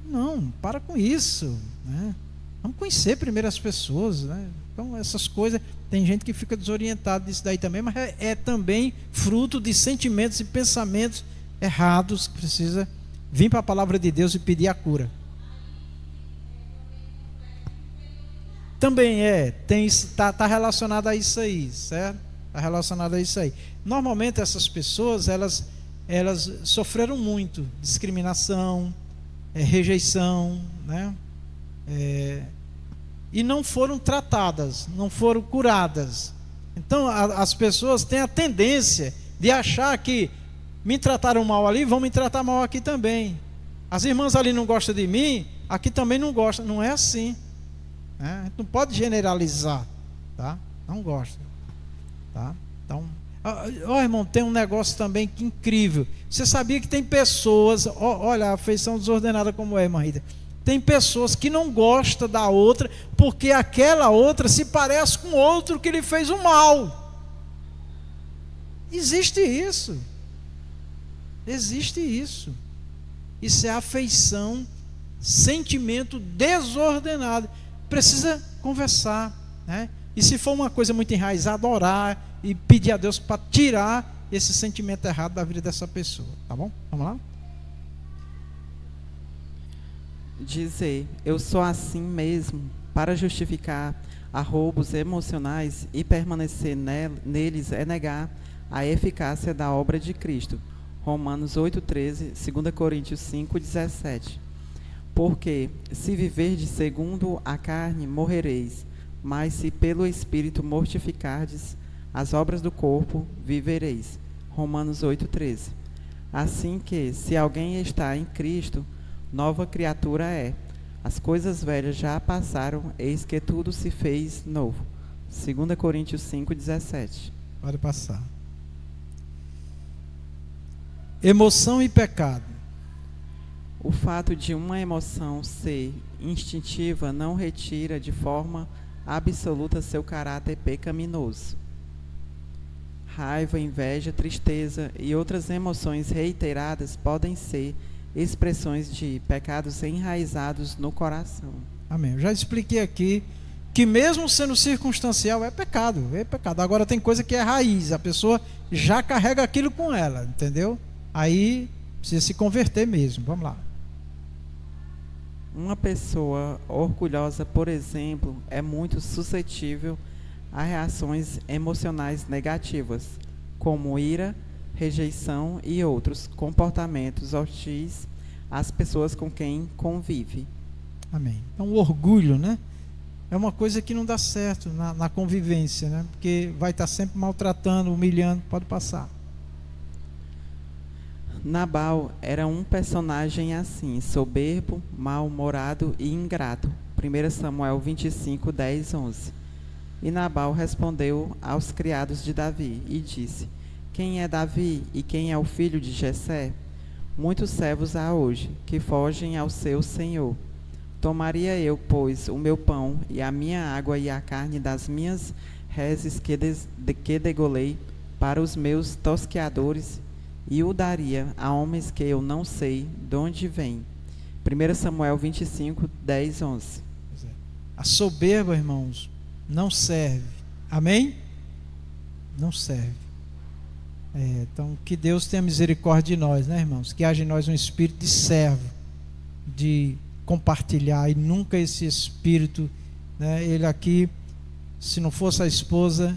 Não, para com isso, né? Vamos conhecer primeiro as pessoas, né? Então, essas coisas, tem gente que fica desorientada disso daí também, mas é também fruto de sentimentos e pensamentos errados, que precisa vir para a palavra de Deus e pedir a cura. Também está relacionado a isso aí, certo? Está relacionado a isso aí. Normalmente essas pessoas, elas sofreram muito discriminação, rejeição, né? E não foram tratadas, não foram curadas. Então as pessoas têm a tendência de achar que me trataram mal ali, vão me tratar mal aqui também. As irmãs ali não gostam de mim, aqui também não gostam. Não é assim, né? A gente não pode generalizar, tá? Não gosta, tá? Então, irmão, tem um negócio também que incrível. Você sabia que tem pessoas, olha a afeição desordenada como é, irmã Rita. Tem pessoas que não gostam da outra porque aquela outra se parece com outro que lhe fez o mal. Existe isso. Existe isso. Isso é afeição, sentimento desordenado. Precisa conversar, né? E se for uma coisa muito enraizada, orar e pedir a Deus para tirar esse sentimento errado da vida dessa pessoa. Tá bom? Vamos lá? Dizer, eu sou assim mesmo, para justificar arroubos emocionais e permanecer neles é negar a eficácia da obra de Cristo. Romanos 8,13, 2 Coríntios 5,17. Porque, se viverdes segundo a carne, morrereis, mas se pelo Espírito mortificardes as obras do corpo, vivereis. Romanos 8,13. Assim que, se alguém está em Cristo, nova criatura é. As coisas velhas já passaram, eis que tudo se fez novo. 2 Coríntios 5,17. Pode passar. Emoção e pecado. O fato de uma emoção ser instintiva não retira de forma absoluta seu caráter pecaminoso. Raiva, inveja, tristeza e outras emoções reiteradas podem ser expressões de pecados enraizados no coração. Amém. Eu já expliquei aqui que mesmo sendo circunstancial é pecado, é pecado. Agora tem coisa que é raiz, a pessoa já carrega aquilo com ela, entendeu? Aí precisa se converter mesmo. Vamos lá. Uma pessoa orgulhosa, por exemplo, é muito suscetível a reações emocionais negativas, como ira, rejeição e outros comportamentos hostis às pessoas com quem convive. Amém. Então, o orgulho, né? É uma coisa que não dá certo na convivência, né? Porque vai estar sempre maltratando, humilhando. Pode passar. Nabal era um personagem assim, soberbo, mal-humorado e ingrato. 1 Samuel 25, 10, 11. E Nabal respondeu aos criados de Davi e disse: Quem é Davi e quem é o filho de Jessé? Muitos servos há hoje, que fogem ao seu senhor. Tomaria eu, pois, o meu pão e a minha água e a carne das minhas reses que degolei para os meus tosqueadores e o daria a homens que eu não sei de onde vêm. 1 Samuel 25, 10, 11. A soberba, irmãos, não serve. Amém? Não serve. Então, que Deus tenha misericórdia de nós, né, irmãos? Que haja em nós um espírito de servo, de compartilhar, e nunca esse espírito, né? Ele aqui, se não fosse a esposa,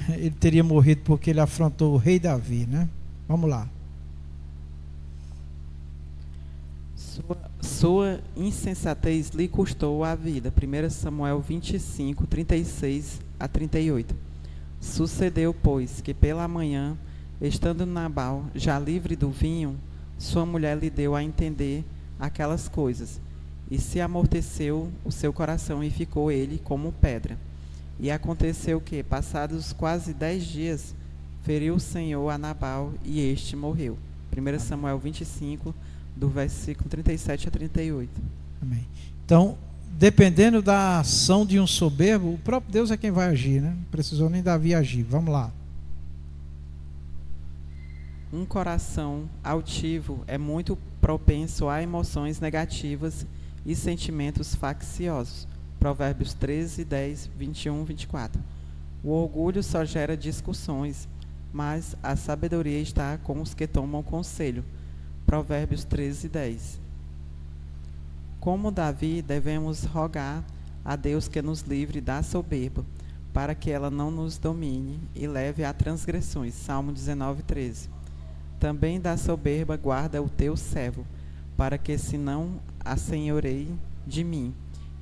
ele teria morrido porque ele afrontou o rei Davi, né? Vamos lá. Sua insensatez lhe custou a vida. 1 Samuel 25, 36 a 38. Sucedeu, pois, que pela manhã, estando Nabal já livre do vinho, sua mulher lhe deu a entender aquelas coisas, e se amorteceu o seu coração, e ficou ele como pedra. E aconteceu que, passados quase 10 dias, feriu o Senhor a Nabal, e este morreu. 1 Samuel 25, do versículo 37 a 38. Amém. Então, dependendo da ação de um soberbo, o próprio Deus é quem vai agir, né? Não precisou nem Davi agir. Vamos lá. Um coração altivo é muito propenso a emoções negativas e sentimentos facciosos. Provérbios 13, 10, 21, 24. O orgulho só gera discussões, mas a sabedoria está com os que tomam conselho. Provérbios 13, 10. Como Davi, devemos rogar a Deus que nos livre da soberba, para que ela não nos domine e leve a transgressões. Salmo 19, 13. Também da soberba guarda o teu servo, para que se não assenhorei de mim.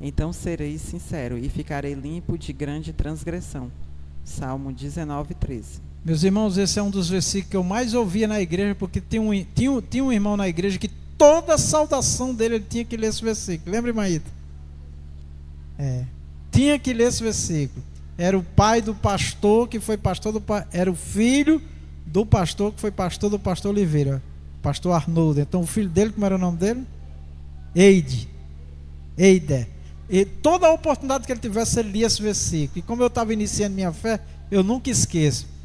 Então serei sincero e ficarei limpo de grande transgressão. Salmo 19, 13. Meus irmãos, esse é um dos versículos que eu mais ouvia na igreja, porque tinha um irmão na igreja que toda a saudação dele ele tinha que ler esse versículo. Lembra, Maíta? Tinha que ler esse versículo. Era o pai do pastor que foi pastor do era o filho do pastor que foi pastor do pastor Oliveira, pastor Arnoldo. Então o filho dele, como era o nome dele? Eider. E toda a oportunidade que ele tivesse, ele lia esse versículo. E como eu estava iniciando minha fé, eu nunca esqueço.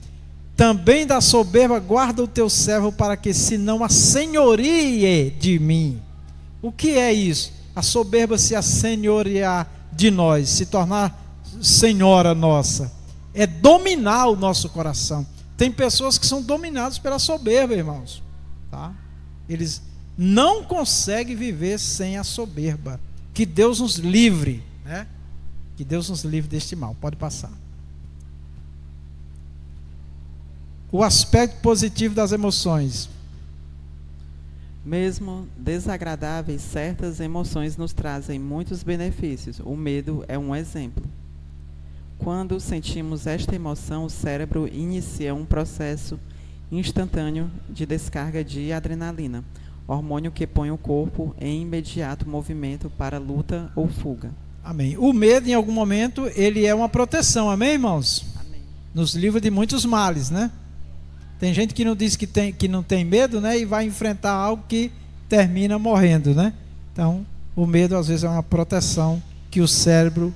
Também da soberba guarda o teu servo, para que se não assenhorie de mim. O que é isso? A soberba se assenhorear de nós, se tornar senhora nossa. É dominar o nosso coração. Tem pessoas que são dominadas pela soberba, irmãos. Tá? Eles não conseguem viver sem a soberba. Que Deus nos livre, né? Que Deus nos livre deste mal. Pode passar. O aspecto positivo das emoções. Mesmo desagradáveis, certas emoções nos trazem muitos benefícios. O medo é um exemplo. Quando sentimos esta emoção, o cérebro inicia um processo instantâneo de descarga de adrenalina, hormônio que põe o corpo em imediato movimento para luta ou fuga. Amém. O medo, em algum momento, ele é uma proteção. Amém, irmãos? Amém. Nos livra de muitos males, né? Tem gente que não diz que não tem medo, né? E vai enfrentar algo que termina morrendo, né? Então, o medo às vezes é uma proteção que o cérebro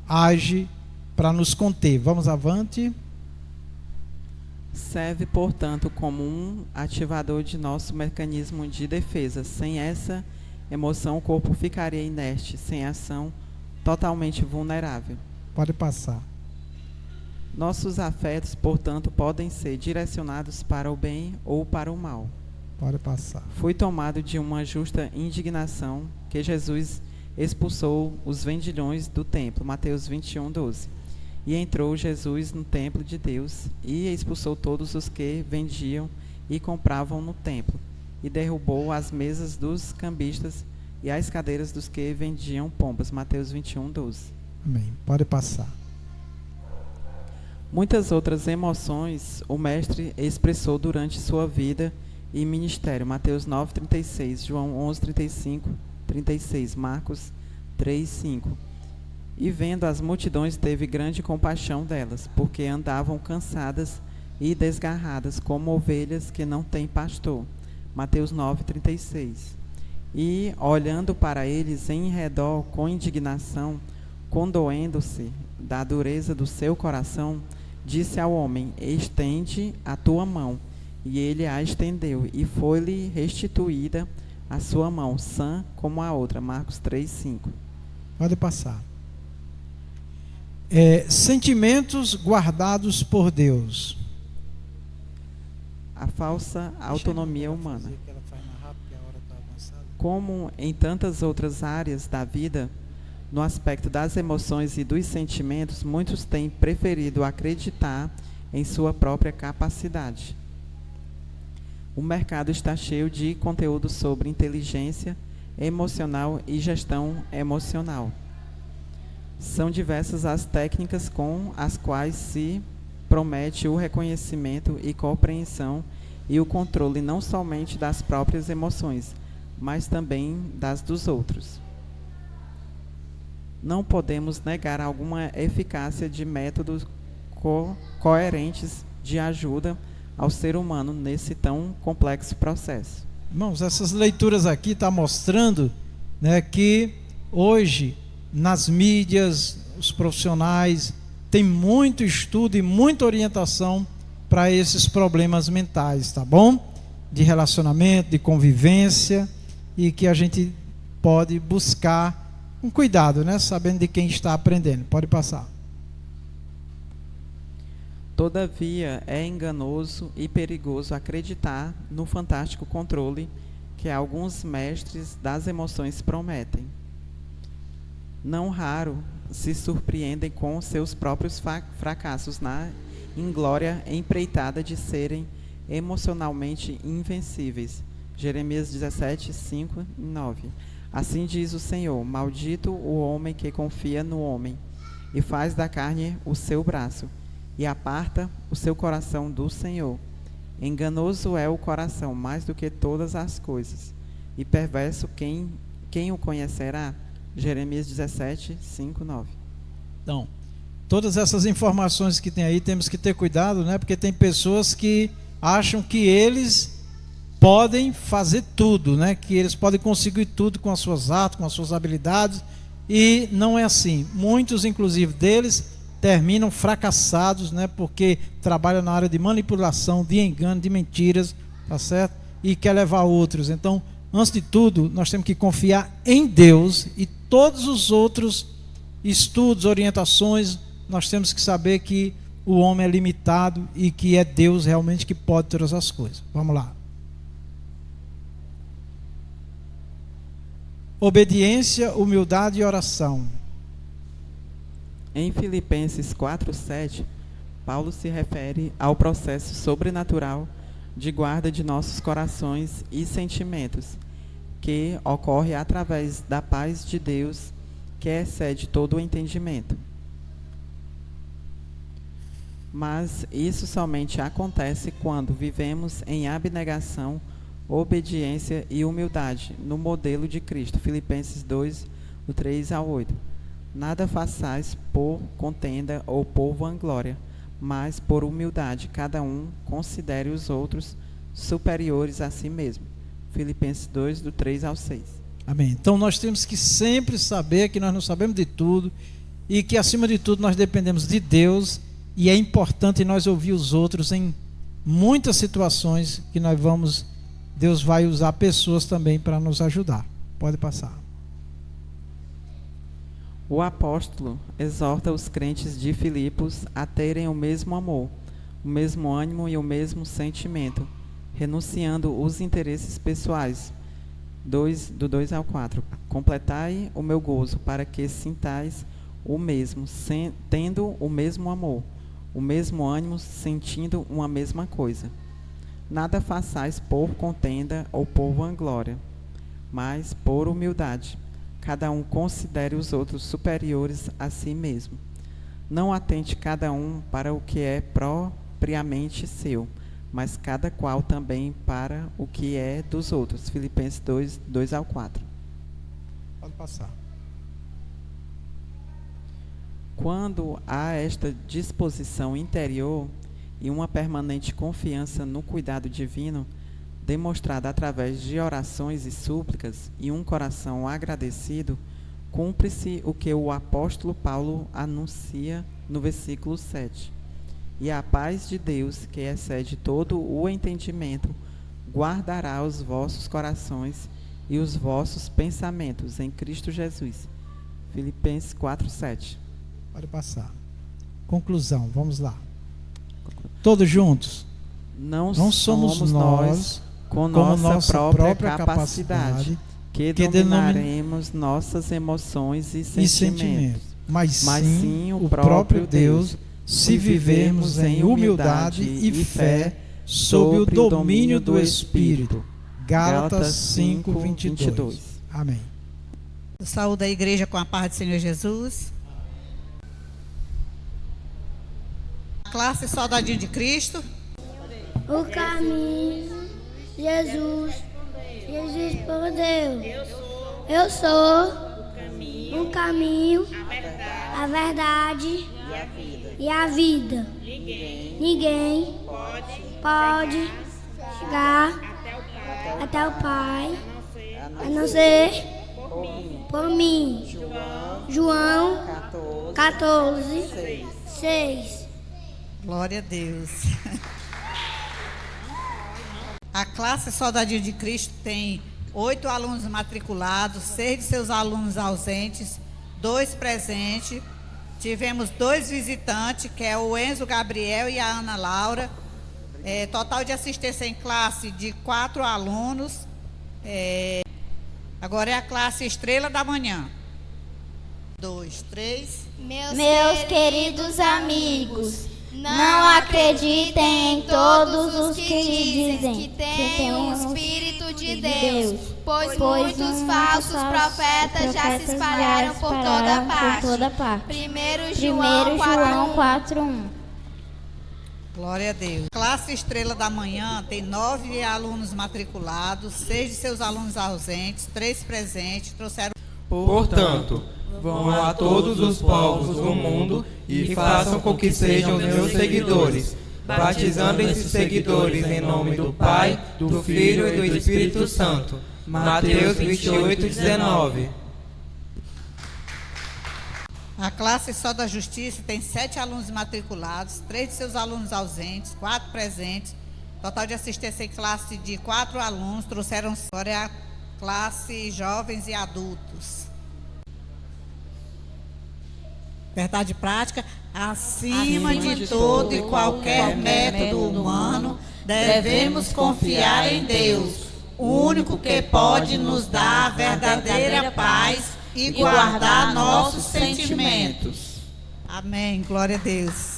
age para nos conter. Vamos avante. Serve, portanto, como um ativador de nosso mecanismo de defesa. Sem essa emoção, o corpo ficaria inerte, sem ação, totalmente vulnerável. Pode passar. Nossos afetos, portanto, podem ser direcionados para o bem ou para o mal. Pode passar. Fui tomado de uma justa indignação que Jesus expulsou os vendilhões do templo. Mateus 21, 12. E entrou Jesus no templo de Deus e expulsou todos os que vendiam e compravam no templo, e derrubou as mesas dos cambistas e as cadeiras dos que vendiam pombas. Mateus 21, 12. Amém. Pode passar. Muitas outras emoções o mestre expressou durante sua vida e ministério. Mateus 9, 36, João 11, 35, 36, Marcos 3, 5. E vendo as multidões, teve grande compaixão delas, porque andavam cansadas e desgarradas, como ovelhas que não têm pastor. Mateus 9, 36. E, olhando para eles em redor com indignação, condoendo-se da dureza do seu coração, disse ao homem: estende a tua mão. E ele a estendeu, e foi-lhe restituída a sua mão, sã como a outra. Marcos 3, 5. Pode passar. Sentimentos guardados por Deus. A falsa autonomia humana. Como em tantas outras áreas da vida, no aspecto das emoções e dos sentimentos, muitos têm preferido acreditar em sua própria capacidade. O mercado está cheio de conteúdo sobre inteligência emocional e gestão emocional. São diversas as técnicas com as quais se promete o reconhecimento e compreensão e o controle não somente das próprias emoções, mas também das dos outros. Não podemos negar alguma eficácia de métodos coerentes de ajuda ao ser humano nesse tão complexo processo. Irmãos, essas leituras aqui estão mostrando, né, que hoje nas mídias, os profissionais têm muito estudo e muita orientação para esses problemas mentais, tá bom? De relacionamento, de convivência, e que a gente pode buscar com cuidado, né? Sabendo de quem está aprendendo. Pode passar. Todavia, é enganoso e perigoso acreditar no fantástico controle que alguns mestres das emoções prometem. Não raro se surpreendem com seus próprios fracassos na inglória empreitada de serem emocionalmente invencíveis. Jeremias 17, 5 e 9. Assim diz o Senhor: maldito o homem que confia no homem, e faz da carne o seu braço, e aparta o seu coração do Senhor. Enganoso é o coração mais do que todas as coisas, e perverso quem o conhecerá? Jeremias 17, 5, 9. Então, todas essas informações que tem aí, temos que ter cuidado, né? Porque tem pessoas que acham que eles podem fazer tudo, né? Que eles podem conseguir tudo com as suas artes, com as suas habilidades, e não é assim. Muitos, inclusive, deles terminam fracassados, né? Porque trabalham na área de manipulação, de engano, de mentiras, tá certo? E quer levar outros. Então, antes de tudo, nós temos que confiar em Deus, e todos os outros estudos, orientações, nós temos que saber que o homem é limitado e que é Deus realmente que pode todas as coisas. Vamos lá. Obediência, humildade e oração. Em Filipenses 4:7, Paulo se refere ao processo sobrenatural de guarda de nossos corações e sentimentos, que ocorre através da paz de Deus, que excede todo o entendimento. Mas isso somente acontece quando vivemos em abnegação, obediência e humildade, no modelo de Cristo. Filipenses 2, do 3 ao 8. Nada façais por contenda ou por vanglória, mas por humildade, cada um considere os outros superiores a si mesmo. Filipenses 2, do 3 ao 6. Amém. Então nós temos que sempre saber que nós não sabemos de tudo e que acima de tudo nós dependemos de Deus, e é importante nós ouvir os outros em muitas situações que Deus vai usar pessoas também para nos ajudar. Pode passar. O apóstolo exorta os crentes de Filipos a terem o mesmo amor, o mesmo ânimo e o mesmo sentimento, renunciando os interesses pessoais, do 2 ao 4. Completai o meu gozo, para que sintais o mesmo, tendo o mesmo amor, o mesmo ânimo, sentindo uma mesma coisa. Nada façais por contenda ou por vanglória, mas por humildade. Cada um considere os outros superiores a si mesmo. Não atente cada um para o que é propriamente seu, mas cada qual também para o que é dos outros. Filipenses 2 ao 4. Pode passar. Quando há esta disposição interior e uma permanente confiança no cuidado divino, demonstrada através de orações e súplicas e um coração agradecido, cumpre-se o que o apóstolo Paulo anuncia no versículo 7. E a paz de Deus, que excede todo o entendimento, guardará os vossos corações e os vossos pensamentos em Cristo Jesus. Filipenses 4:7. Pode passar. Conclusão, vamos lá. Todos juntos. Não somos nós, com nossa própria capacidade, que dominaremos nossas emoções e sentimentos, mas sim o próprio Deus, se vivermos em humildade e fé, sob o domínio do Espírito. Gálatas 5:22. Amém. Eu saúdo a igreja com a paz do Senhor Jesus. Classe Soldadinho de Cristo. O caminho, Jesus respondeu: eu sou o caminho, a verdade e a vida. Ninguém pode chegar até o Pai a não ser por mim. João 14:6. Glória a Deus. A classe Soldadinho de Cristo tem 8 alunos matriculados, 6 de seus alunos ausentes, 2 presentes. Tivemos 2 visitantes, que é o Enzo Gabriel e a Ana Laura. Total de assistência em classe de 4 alunos. Agora é a classe Estrela da Manhã. 2, 3. Meus queridos amigos, não acreditem em todos os que dizem que têm o Espírito de Deus, pois muitos falsos profetas já se espalharam por toda parte. 1 João 4:1. Glória a Deus. Classe Estrela da Manhã tem 9 alunos matriculados, 6 de seus alunos ausentes, 3 presentes, trouxeram. Portanto, vão a todos os povos do mundo e façam com que sejam meus seguidores, batizando esses seguidores em nome do Pai, do Filho e do Espírito Santo. Mateus 28:19. A classe Só da Justiça tem 7 alunos matriculados, 3 de seus alunos ausentes, 4 presentes. Total de assistência em classe de 4 alunos, trouxeram agora a classe Jovens e Adultos. Verdade prática: acima de todo e qualquer método humano, devemos confiar em Deus, o único que pode nos dar a verdadeira paz e guardar nossos sentimentos. Amém, glória a Deus.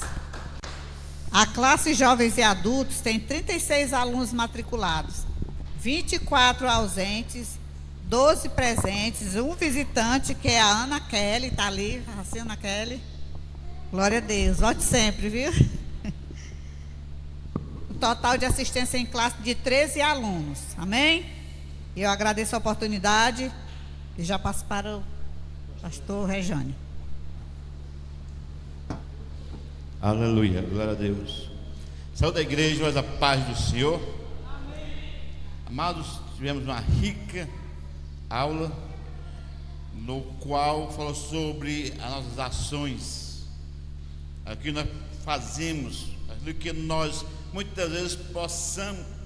A classe Jovens e Adultos tem 36 alunos matriculados, 24 ausentes, 12 presentes, 1 visitante, que é a Ana Kelly, está ali, assim, Ana Kelly. Glória a Deus, volte sempre, viu? O total de assistência em classe de 13 alunos, amém? E eu agradeço a oportunidade e já passo para o pastor Rejane. Aleluia, glória a Deus. Saúde da igreja, mas a paz do Senhor. Amém. Amados, tivemos uma rica aula no qual falou sobre as nossas ações, aquilo que nós fazemos, aquilo que nós muitas vezes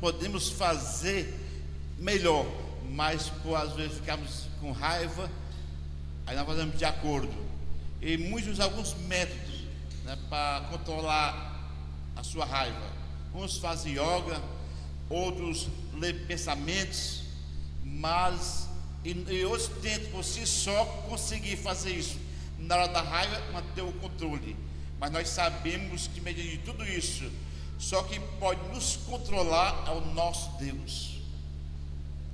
podemos fazer melhor, mas por às vezes ficamos com raiva, aí nós fazemos de acordo. E alguns métodos, né, para controlar a sua raiva. Uns fazem yoga, outros lêem pensamentos, mas e outros tentam por si só conseguir fazer isso. Na hora da raiva, manter o controle. Mas nós sabemos que, mediante tudo isso, só quem pode nos controlar é o nosso Deus.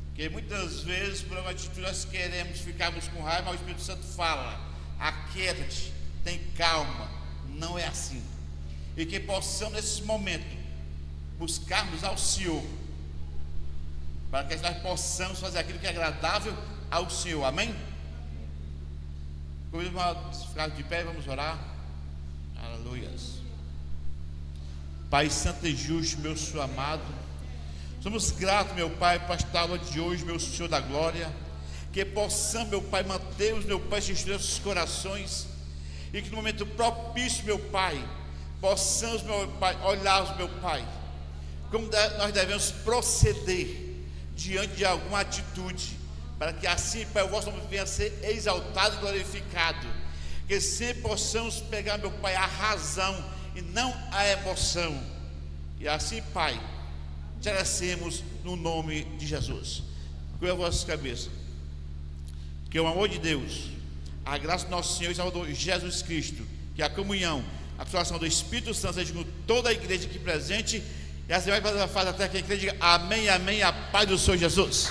Porque muitas vezes, por uma atitude, nós queremos ficarmos com raiva, mas o Espírito Santo fala: aquieta-te, tem calma. Não é assim. E que possamos, nesse momento, buscarmos ao Senhor, para que nós possamos fazer aquilo que é agradável ao Senhor. Amém? Convido a ficar de pé e vamos orar. Aleluias. Pai santo e justo, meu Senhor amado, somos gratos, meu Pai, para esta aula de hoje, meu Senhor da glória. Que possamos, meu Pai, manter os, meu Pai, estes nossos corações, e que no momento propício, meu Pai, possamos, meu Pai, olharmos, meu Pai, como nós devemos proceder diante de alguma atitude, para que assim, Pai, o vosso nome venha a ser exaltado e glorificado. Que sempre possamos pegar, meu Pai, a razão e não a emoção. E assim, Pai, te agradecemos no nome de Jesus. Curva as vossas cabeças. Que o amor de Deus, a graça do nosso Senhor e Salvador Jesus Cristo, que a comunhão, a consolação do Espírito Santo seja com toda a igreja aqui presente. E assim vai fazer até que a igreja diga amém, amém, a paz do Senhor Jesus.